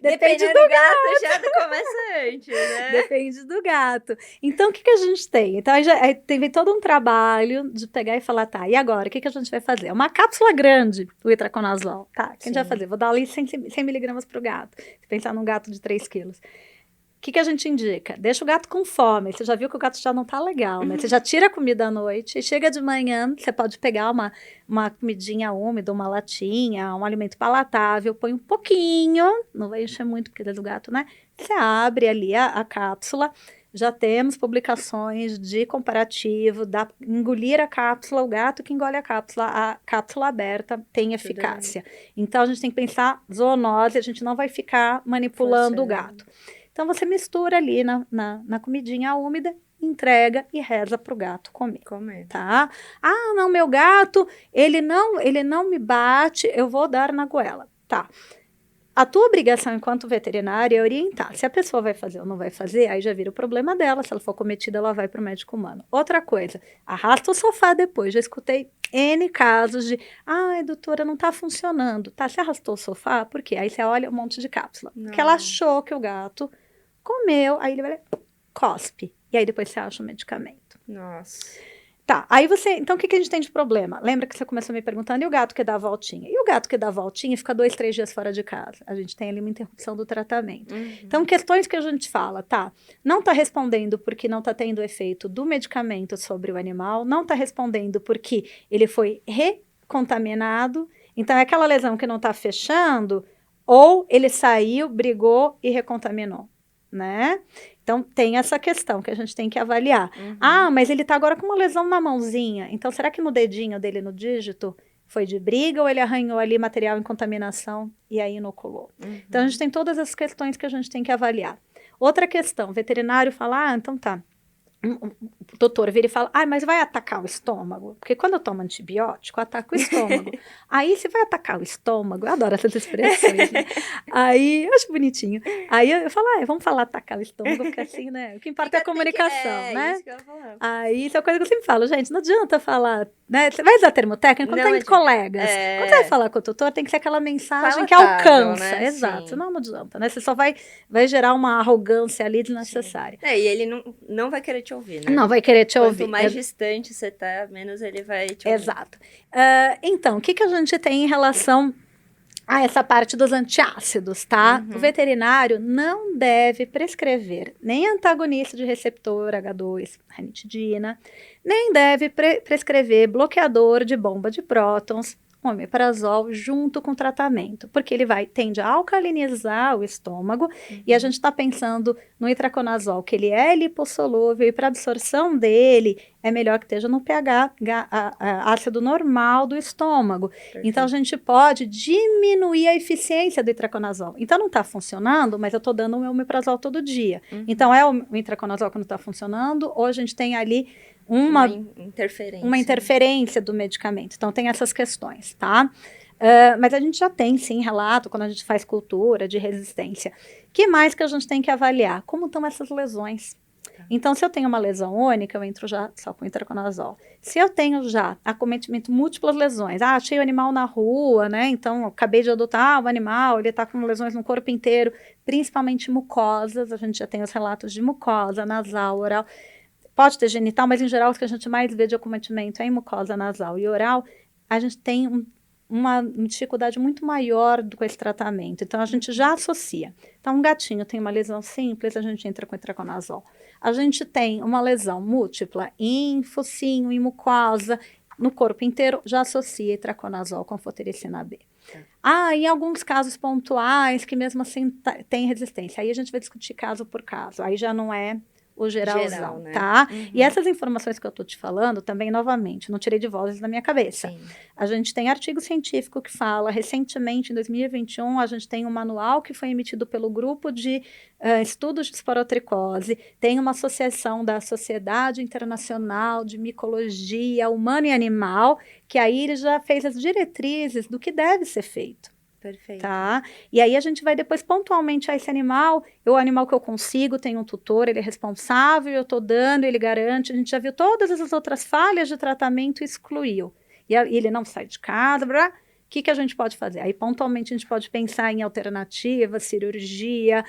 Depende do gato, já começa antes, né? Depende do gato. Então, o que a gente tem? Então, aí teve todo um trabalho de pegar e falar, tá, e agora, o que a gente vai fazer? Uma cápsula grande, o itraconazol, tá, o que a gente vai fazer? Vou dar ali 100 miligramas pro gato. Se pensar num gato de 3 quilos. O que a gente indica? Deixa o gato com fome. Você já viu que o gato já não tá legal, né? Você já tira a comida à noite, chega de manhã, você pode pegar uma comidinha úmida, uma latinha, um alimento palatável, põe um pouquinho, não vai encher muito, porque é do gato, né? Você abre ali a cápsula, já temos publicações de comparativo, engolir a cápsula, o gato que engole a cápsula aberta tem eficácia. Então, a gente tem que pensar zoonose, a gente não vai ficar manipulando o gato. Então, você mistura ali na comidinha úmida, entrega e reza para o gato comer. Tá? Não, meu gato, ele não me bate, eu vou dar na goela. Tá. A tua obrigação enquanto veterinária é orientar. Se a pessoa vai fazer ou não vai fazer, aí já vira o problema dela. Se ela for cometida, ela vai para o médico humano. Outra coisa, arrasta o sofá depois. Já escutei N casos de, doutora, não tá funcionando. Tá, você arrastou o sofá? Por quê? Aí você olha um monte de cápsula. Porque ela achou que o gato comeu, aí ele vai cospe. E aí depois você acha o medicamento. Nossa. Tá, aí então o que a gente tem de problema? Lembra que você começou me perguntando, e o gato que dá a voltinha? E o gato que dá a voltinha fica 2, 3 dias fora de casa. A gente tem ali uma interrupção do tratamento. Então, questões que a gente fala, tá, não tá respondendo porque não tá tendo efeito do medicamento sobre o animal, não tá respondendo porque ele foi recontaminado, então é aquela lesão que não tá fechando, ou ele saiu, brigou e recontaminou, né? Então, tem essa questão que a gente tem que avaliar. Mas ele tá agora com uma lesão na mãozinha. Então, será que no dedinho dele, no dígito, foi de briga ou ele arranhou ali material em contaminação e aí inoculou? Então, a gente tem todas as questões que a gente tem que avaliar. Outra questão, o veterinário fala, então tá, o doutor vira e fala, mas vai atacar o estômago? Porque quando eu tomo antibiótico, ataca o estômago. Aí, se vai atacar o estômago, eu adoro essas expressões, né? Aí, eu acho bonitinho. Aí eu falo, vamos falar atacar o estômago, porque assim, né? O que importa é a comunicação, né? Isso que eu ia falar. Aí, isso é uma coisa que eu sempre falo, gente, não adianta falar, né? Você vai usar termo técnico quando tá entre colegas. Quando você vai falar com o tutor, tem que ser aquela mensagem que alcança. Né? Exato, senão não adianta, né? Você só vai gerar uma arrogância ali desnecessária. E ele não vai querer te ouvir, né? Não vai querer te ouvir. Quanto mais distante você tá, menos ele vai te ouvir. Exato. Então, o que a gente tem em relação a essa parte dos antiácidos, tá? O veterinário não deve prescrever nem antagonista de receptor H2, ranitidina, nem deve prescrever bloqueador de bomba de prótons, omeprazol, junto com o tratamento, porque ele tende a alcalinizar o estômago, e a gente está pensando no itraconazol, que ele é lipossolúvel, e para a absorção dele, é melhor que esteja no pH ácido normal do estômago. Perfeito. Então, a gente pode diminuir a eficiência do itraconazol. Então, não está funcionando, mas eu estou dando o meu omeprazol todo dia. Então, é o itraconazol que não está funcionando, ou a gente tem ali uma interferência do medicamento. Então, tem essas questões, tá? Mas a gente já tem, sim, relato, quando a gente faz cultura de resistência. O que mais que a gente tem que avaliar? Como estão essas lesões? Então, se eu tenho uma lesão única, eu entro já só com itraconazol. Se eu tenho já acometimento, múltiplas lesões, achei o animal na rua, né? Então, eu acabei de adotar o animal, ele está com lesões no corpo inteiro, principalmente mucosas, a gente já tem os relatos de mucosa, nasal, oral. Pode ter genital, mas em geral o que a gente mais vê de acometimento é em mucosa nasal e oral. A gente tem uma dificuldade muito maior com esse tratamento. Então, a gente já associa. Então, um gatinho tem uma lesão simples, a gente entra com itraconazol. A gente tem uma lesão múltipla em focinho, em mucosa, no corpo inteiro, já associa itraconazol com fotericina B. Em alguns casos pontuais, que mesmo assim tem resistência. Aí a gente vai discutir caso por caso. Aí já não é o geralzão, né? Tá? E essas informações que eu tô te falando, também, novamente, não tirei de vozes da minha cabeça. Sim. A gente tem artigo científico que fala, recentemente, em 2021, a gente tem um manual que foi emitido pelo grupo de estudos de esporotricose, tem uma associação da Sociedade Internacional de Micologia Humana e Animal, que aí ele já fez as diretrizes do que deve ser feito. Perfeito. Tá? E aí a gente vai depois pontualmente a esse animal, o animal que eu consigo, tem um tutor, ele é responsável, eu estou dando, ele garante, a gente já viu todas essas outras falhas de tratamento e excluiu. E ele não sai de casa, o que a gente pode fazer? Aí pontualmente a gente pode pensar em alternativas, cirurgia,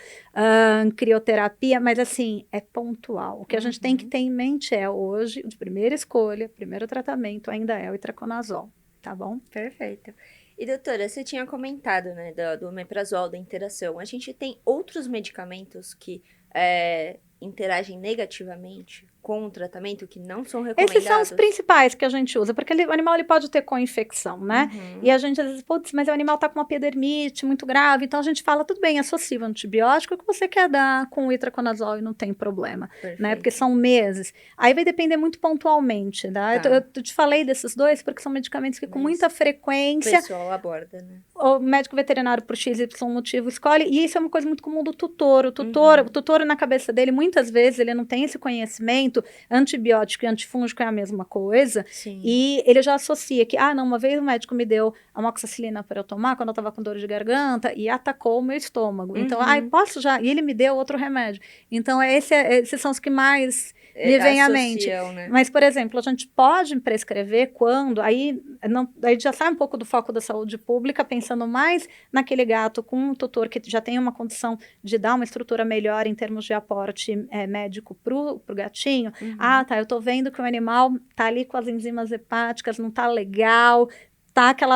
crioterapia, mas assim, é pontual. O que a gente tem que ter em mente hoje, de primeira escolha, primeiro tratamento ainda é o itraconazol, tá bom? Perfeito. E, doutora, você tinha comentado, né, do omeprazol, da interação. A gente tem outros medicamentos que interagem negativamente com o tratamento, que não são recomendados? Esses são os principais que a gente usa, porque o animal ele pode ter co-infecção, né? E a gente às vezes, putz, mas o animal está com uma epidermite muito grave, então a gente fala, tudo bem, associa o antibiótico que você quer dar com o itraconazol e não tem problema, né? Porque são meses. Aí vai depender muito pontualmente, tá? Eu te falei desses dois porque são medicamentos que com muita frequência... O pessoal aborda, né? O médico veterinário, por XY motivo, escolhe, e isso é uma coisa muito comum do tutor. O tutor na cabeça dele, muitas vezes, ele não tem esse conhecimento, antibiótico e antifúngico é a mesma coisa, sim, e ele já associa que, não, uma vez o médico me deu amoxicilina para eu tomar quando eu estava com dor de garganta e atacou o meu estômago. Então, posso já? E ele me deu outro remédio. Então, esses são os que mais me vêm à mente. Né? Mas, por exemplo, a gente pode prescrever quando, aí já sai um pouco do foco da saúde pública, pensando mais naquele gato com um tutor que já tem uma condição de dar uma estrutura melhor em termos de aporte médico pro gatinho. Eu tô vendo que o animal tá ali com as enzimas hepáticas, não tá legal,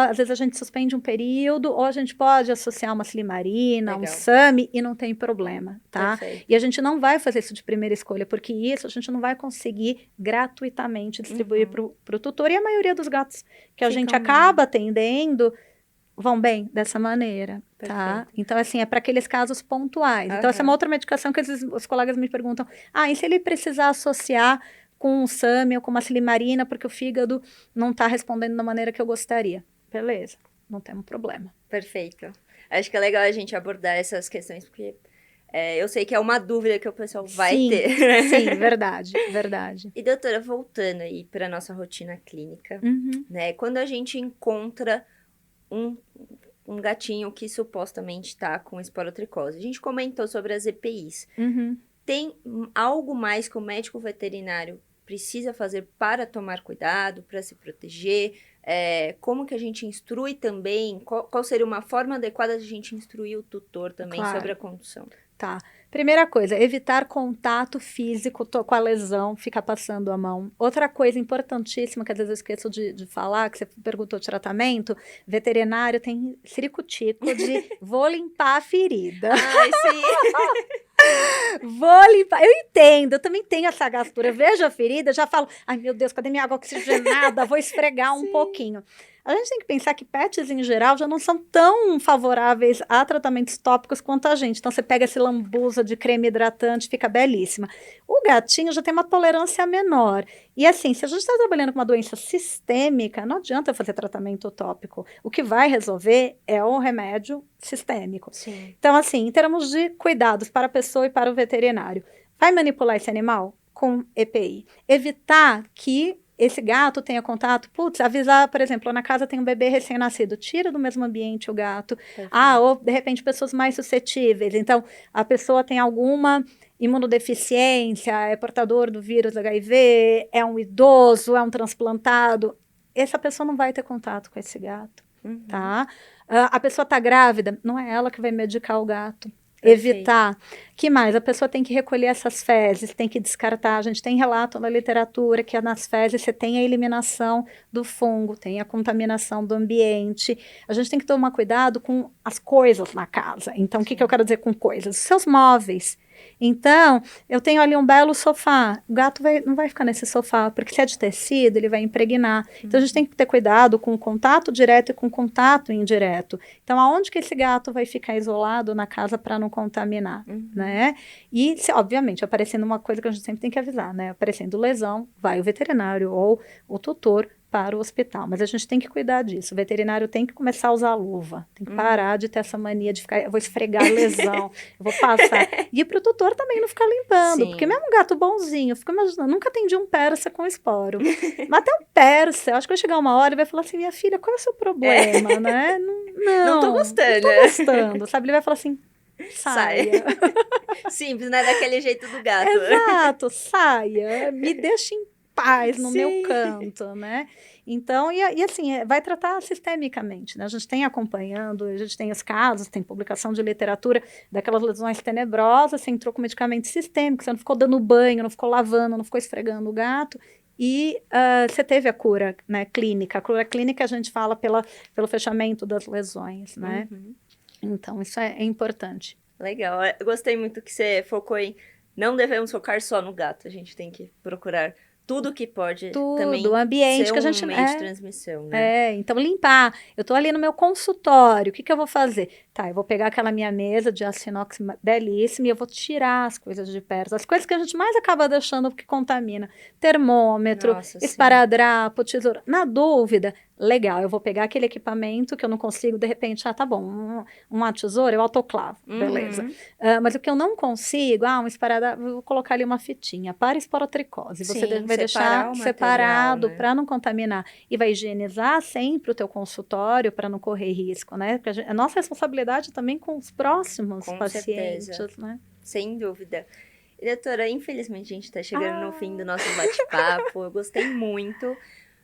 às vezes a gente suspende um período, ou a gente pode associar uma silimarina, um SAMe, e não tem problema, tá? Perfeito. E a gente não vai fazer isso de primeira escolha, porque isso a gente não vai conseguir gratuitamente distribuir pro tutor, e a maioria dos gatos que a gente acaba atendendo vão bem dessa maneira, tá? Então, assim, é para aqueles casos pontuais. Então, essa é uma outra medicação que os colegas me perguntam, e se ele precisar associar com um SAMe ou com uma silimarina, porque o fígado não está respondendo da maneira que eu gostaria. Beleza, não temos problema. Perfeito. Acho que é legal a gente abordar essas questões, porque Eu sei que é uma dúvida que o pessoal vai Sim, ter. sim, verdade, verdade. E doutora, voltando aí para nossa rotina clínica, Uhum, né? Quando a gente encontra um, um gatinho que supostamente está com esporotricose, a gente comentou sobre as EPIs. uhum. Tem algo mais que o médico veterinário precisa fazer para tomar cuidado, para se proteger? Como que a gente instrui também? Qual seria uma forma adequada de a gente instruir o tutor também sobre Claro. a condução? Tá. Primeira coisa, evitar contato físico com a lesão, ficar passando a mão. Outra coisa importantíssima, que às vezes eu esqueço de falar, que você perguntou tratamento, veterinário tem ciricutico de vou limpar a ferida. Ai, sim. Vou limpar. Eu entendo, eu também tenho essa gastura. Eu vejo a ferida, já falo, ai meu Deus, cadê minha água oxigenada? Vou esfregar um Sim. pouquinho. A gente tem que pensar que pets, em geral, já não são tão favoráveis a tratamentos tópicos quanto a gente. Então, você pega esse lambuza de creme hidratante, fica belíssima. O gatinho já tem uma tolerância menor. E assim, se a gente está trabalhando com uma doença sistêmica, não adianta fazer tratamento tópico. O que vai resolver é o remédio sistêmico. Sim. Então, assim, em termos de cuidados para a pessoa e para o veterinário, vai manipular esse animal com EPI. Evitar que esse gato tenha contato, avisar, por exemplo, na casa tem um bebê recém-nascido, tira do mesmo ambiente o gato. Perfeito. Ou de repente pessoas mais suscetíveis, então a pessoa tem alguma imunodeficiência, é portador do vírus HIV, é um idoso, é um transplantado, essa pessoa não vai ter contato com esse gato, tá? A pessoa está grávida, não é ela que vai medicar o gato. Perfeito. Evitar. Que mais? A pessoa tem que recolher essas fezes, tem que descartar. A gente tem relato na literatura que nas fezes você tem a eliminação do fungo, tem a contaminação do ambiente. A gente tem que tomar cuidado com as coisas na casa. Então, o que eu quero dizer com coisas? Os seus móveis. Então, eu tenho ali um belo sofá. O gato não vai ficar nesse sofá, porque se é de tecido, ele vai impregnar. Então, a gente tem que ter cuidado com o contato direto e com o contato indireto. Então, aonde que esse gato vai ficar isolado na casa para não contaminar, né? E, obviamente, aparecendo uma coisa que a gente sempre tem que avisar, né? Aparecendo lesão, vai o veterinário ou o tutor para o hospital, mas a gente tem que cuidar disso. O veterinário tem que começar a usar luva, tem que parar de ter essa mania de ficar, eu vou esfregar a lesão, eu vou passar. E para o tutor também não ficar limpando, Sim. porque mesmo um gato bonzinho, eu fico imaginando, nunca atendi um persa com esporo. Mas até um persa, eu acho que vai chegar uma hora e vai falar assim, minha filha, qual é o seu problema, né? Não tô gostando. Não tô gostando, sabe? Ele vai falar assim, saia. Simples, né? Daquele jeito do gato. Exato, saia, me deixe em paz no Sim. meu canto, né? Então, e assim, vai tratar sistemicamente, né? A gente tem acompanhando, a gente tem os casos, tem publicação de literatura daquelas lesões tenebrosas, você entrou com medicamento sistêmico, você não ficou dando banho, não ficou lavando, não ficou esfregando o gato, e você teve a cura, né, clínica. A cura clínica a gente fala pelo fechamento das lesões, né? Então, isso é importante. Legal, eu gostei muito que você focou em não devemos focar só no gato, a gente tem que procurar tudo que pode também o ambiente ser que a gente meio de transmissão, né? então limpar. Eu tô ali no meu consultório, o que eu vou fazer? Tá, eu vou pegar aquela minha mesa de aço inox belíssima e eu vou tirar as coisas de perto. As coisas que a gente mais acaba deixando porque contamina. Termômetro, Nossa, esparadrapo, tesoura. Na dúvida, legal, eu vou pegar aquele equipamento que eu não consigo, de repente, tá bom, uma tesoura, eu autoclavo, beleza. Mas o que eu não consigo, um esparadrapo, eu vou colocar ali uma fitinha para esporotricose. Você vai deixar separado, né, para não contaminar. E vai higienizar sempre o teu consultório para não correr risco, né? Porque a nossa responsabilidade também com os próximos pacientes, certeza, né? Sem dúvida. E, doutora, infelizmente a gente está chegando no fim do nosso bate-papo. Eu gostei muito.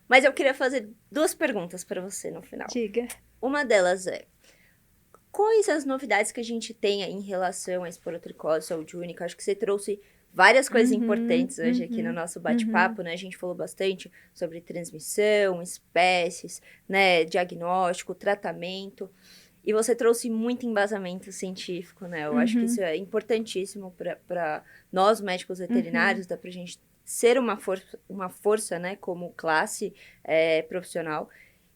Mas eu queria fazer 2 perguntas para você no final. Diga. Uma delas é, quais as novidades que a gente tem em relação à esporotricose, saúde única? Acho que você trouxe várias coisas importantes hoje aqui no nosso bate-papo, né? A gente falou bastante sobre transmissão, espécies, né? Diagnóstico, tratamento. E você trouxe muito embasamento científico, né? Eu acho que isso é importantíssimo para nós, médicos veterinários, dá pra gente ser uma força, né? Como classe profissional.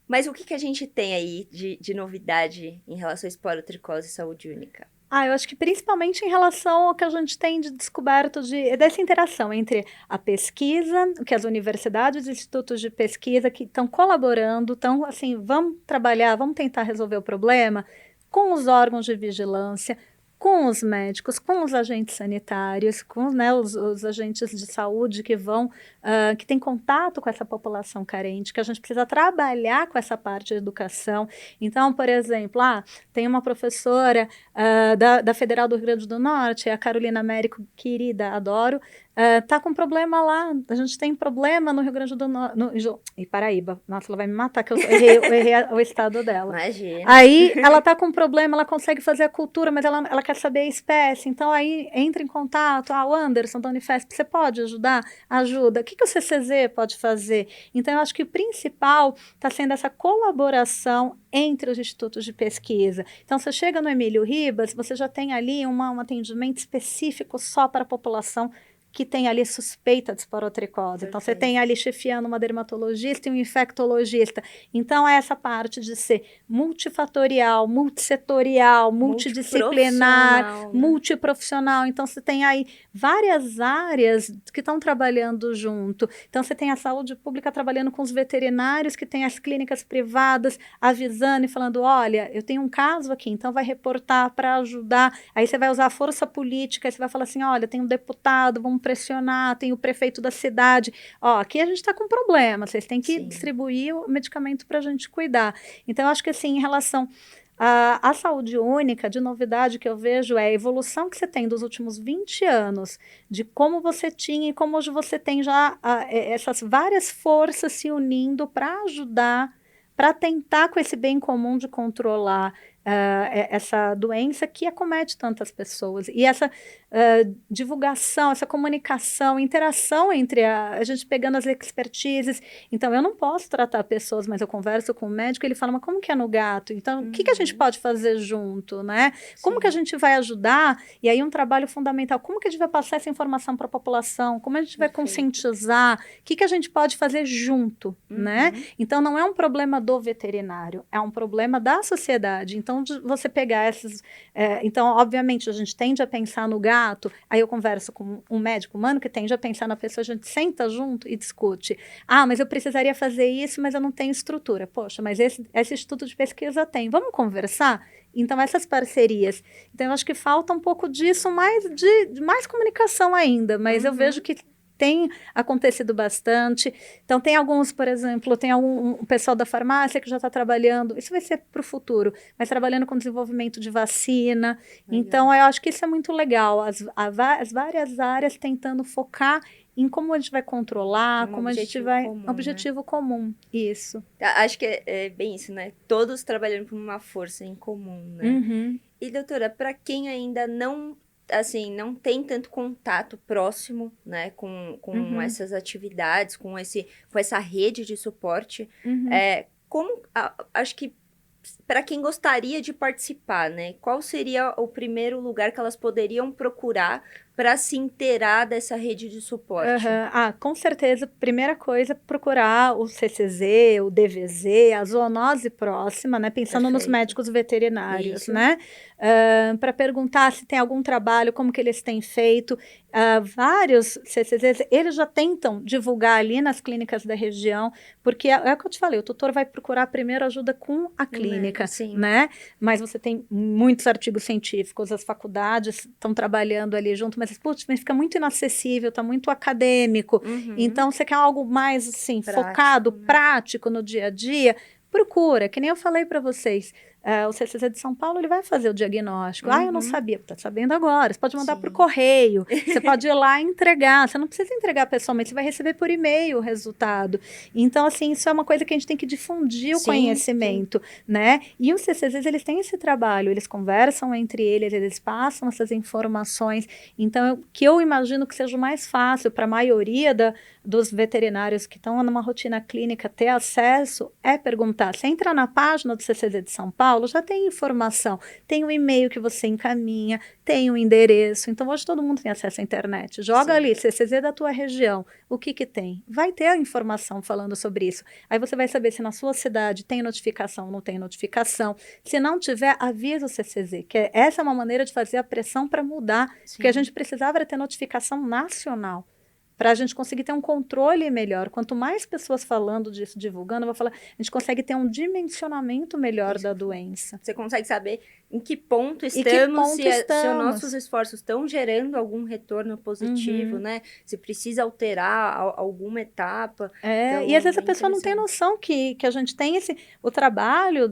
Mas o que a gente tem aí de novidade em relação à esporotricose e saúde única? Eu acho que principalmente em relação ao que a gente tem de descoberto dessa interação entre a pesquisa, que as universidades e institutos de pesquisa que estão colaborando, estão assim, vamos trabalhar, vamos tentar resolver o problema com os órgãos de vigilância, com os médicos, com os agentes sanitários, com, né, os agentes de saúde que vão, que têm contato com essa população carente, que a gente precisa trabalhar com essa parte de educação. Então, por exemplo, tem uma professora da Federal do Rio Grande do Norte, a Carolina Américo, querida, adoro, tá com problema lá, a gente tem problema no Rio Grande do Norte, e Paraíba, nossa, ela vai me matar que eu errei o estado dela. Imagina. Aí ela tá com problema, ela consegue fazer a cultura, mas ela quer saber a espécie, então aí entra em contato, o Anderson da Unifesp, você pode ajudar? Ajuda. O que o CCZ pode fazer? Então eu acho que o principal está sendo essa colaboração entre os institutos de pesquisa. Então você chega no Emílio Ribas, você já tem ali um atendimento específico só para a população que tem ali suspeita de esporotricose. Então, você tem ali chefiando uma dermatologista e um infectologista. Então, é essa parte de ser multifatorial, multissetorial, multidisciplinar, multiprofissional. Então, você tem aí várias áreas que estão trabalhando junto. Então, você tem a saúde pública trabalhando com os veterinários, que tem as clínicas privadas, avisando e falando, olha, eu tenho um caso aqui, então vai reportar para ajudar. Aí você vai usar a força política, aí você vai falar assim, olha, tem um deputado, vamos pressionar, tem o prefeito da cidade, aqui a gente está com problema, vocês têm que distribuir o medicamento para a gente cuidar. Então, eu acho que assim, em relação à saúde única, de novidade que eu vejo é a evolução que você tem dos últimos 20 anos, de como você tinha e como hoje você tem já essas várias forças se unindo para ajudar, para tentar com esse bem comum de controlar essa doença que acomete tantas pessoas. E essa divulgação, essa comunicação, interação entre a gente pegando as expertises. Então, eu não posso tratar pessoas, mas eu converso com o médico e ele fala, mas como que é no gato? Então, o que a gente pode fazer junto, né? Como que a gente vai ajudar? E aí um trabalho fundamental, como que a gente vai passar essa informação para a população? Como a gente vai conscientizar? O que a gente pode fazer junto, né? Então, não é um problema do veterinário, é um problema da sociedade. Então, de você pegar essas... então, obviamente, a gente tende a pensar no gato, aí eu converso com um médico humano que tende a pensar na pessoa, a gente senta junto e discute. Mas eu precisaria fazer isso, mas eu não tenho estrutura. Poxa, mas esse instituto de pesquisa tem. Vamos conversar? Então, essas parcerias. Então, eu acho que falta um pouco disso, de mais comunicação ainda, mas eu vejo que tem acontecido bastante. Então, tem alguns, por exemplo, tem um pessoal da farmácia que já está trabalhando, isso vai ser para o futuro, mas trabalhando com desenvolvimento de vacina. Legal. Então, eu acho que isso é muito legal. As várias áreas tentando focar em como a gente vai controlar, como a gente vai... Objetivo comum, isso. Acho que é bem isso, né? Todos trabalhando por uma força em comum, né? E, doutora, para quem ainda não tem tanto contato próximo, né, com essas atividades, com essa rede de suporte, acho que para quem gostaria de participar, né, qual seria o primeiro lugar que elas poderiam procurar para se inteirar dessa rede de suporte? Com certeza, primeira coisa, procurar o CCZ, o DVZ, a zoonose próxima, né, pensando nos médicos veterinários, né, para perguntar se tem algum trabalho, como que eles têm feito. Vários CCZs, eles já tentam divulgar ali nas clínicas da região, porque é o que eu te falei, o tutor vai procurar primeiro ajuda com a clínica, né, mas você tem muitos artigos científicos, as faculdades estão trabalhando ali junto, mas fica muito inacessível, está muito acadêmico. Então, você quer algo mais assim, focado, prático no dia a dia, procura, que nem eu falei para vocês. O CCZ de São Paulo, ele vai fazer o diagnóstico. Eu não sabia, está sabendo agora. Você pode mandar por correio, você pode ir lá e entregar. Você não precisa entregar pessoalmente, você vai receber por e-mail o resultado. Então, assim, isso é uma coisa que a gente tem que difundir o conhecimento, né? E os CCZs, eles têm esse trabalho, eles conversam entre eles passam essas informações. Então, que eu imagino que seja o mais fácil para a maioria dos veterinários que estão numa rotina clínica ter acesso é perguntar. Você entra na página do CCZ de São Paulo, já tem informação, tem um e-mail que você encaminha, tem um endereço, então hoje todo mundo tem acesso à internet, joga ali, CCZ da tua região, o que tem? Vai ter a informação falando sobre isso, aí você vai saber se na sua cidade tem notificação ou não tem notificação, se não tiver, avisa o CCZ, que essa é uma maneira de fazer a pressão para mudar, porque a gente precisava ter notificação nacional, para a gente conseguir ter um controle melhor. Quanto mais pessoas falando disso, divulgando, eu vou falar, a gente consegue ter um dimensionamento melhor da doença. Você consegue saber em que ponto que estamos, ponto se os estamos. nossos esforços estão gerando algum retorno positivo, né? Se precisa alterar alguma etapa. Então, E às vezes a é pessoa não tem interessante. noção que a gente tem o trabalho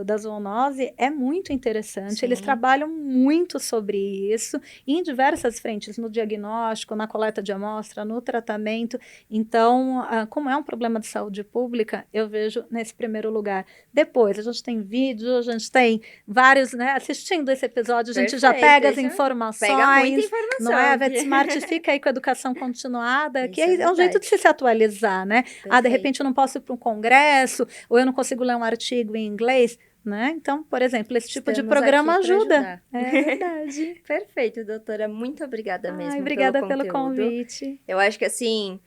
da zoonose é muito interessante. Eles Sim. trabalham muito sobre isso em diversas frentes, no diagnóstico, na coleta de amostra, no tratamento. Então, como é um problema de saúde pública, eu vejo nesse primeiro lugar. Depois, a gente tem vídeo, a gente tem vários, né? Assistindo esse episódio, a gente já Perfeito, pega as isso informações. pega muita informação. Não é? A aqui. VetSmart fica aí com a educação continuada, que Isso é é um jeito de verdade. se atualizar, né? De Perfeito. repente eu não posso ir para um congresso, ou eu não consigo ler um artigo em inglês, né? Então, por exemplo, esse tipo de Estamos programa aqui pra ajuda. ajudar. É verdade. Perfeito, doutora. Muito obrigada mesmo Obrigada pelo pelo conteúdo. convite. Eu acho que, assim,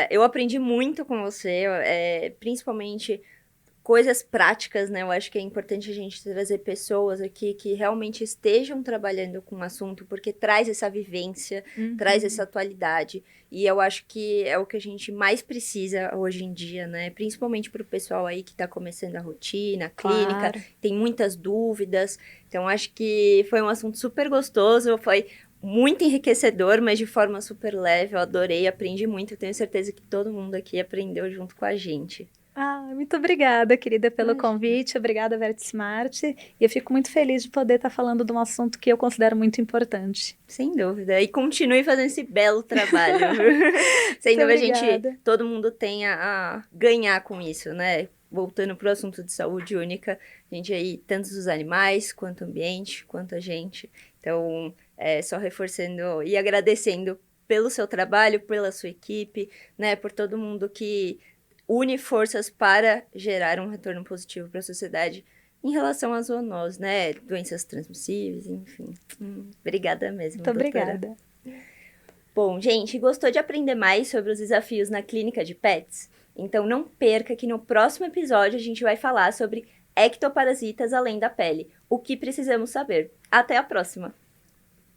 eu aprendi muito com você, principalmente coisas práticas, né? Eu acho que é importante a gente trazer pessoas aqui que realmente estejam trabalhando com o assunto, porque traz essa vivência, traz essa atualidade. E eu acho que é o que a gente mais precisa hoje em dia, né? Principalmente para o pessoal aí que está começando a rotina, a clínica, Claro. tem muitas dúvidas. Então, acho que foi um assunto super gostoso, foi muito enriquecedor, mas de forma super leve. Eu adorei, aprendi muito. Eu tenho certeza que todo mundo aqui aprendeu junto com a gente. Muito obrigada, querida, pelo Imagina. convite. Obrigada, VetSmart. E eu fico muito feliz de poder estar falando de um assunto que eu considero muito importante. Sem dúvida. E continue fazendo esse belo trabalho. Sem dúvida, todo mundo tem a ganhar com isso, né? Voltando para o assunto de saúde única, a gente aí, tanto os animais, quanto o ambiente, quanto a gente. Então, só reforçando e agradecendo pelo seu trabalho, pela sua equipe, né? Por todo mundo que une forças para gerar um retorno positivo para a sociedade em relação às zoonoses, né? Doenças transmissíveis, enfim. Obrigada mesmo, Muito doutora. obrigada. Bom, gente, gostou de aprender mais sobre os desafios na clínica de pets? Então não perca que no próximo episódio a gente vai falar sobre ectoparasitas além da pele. O que precisamos saber. Até a próxima!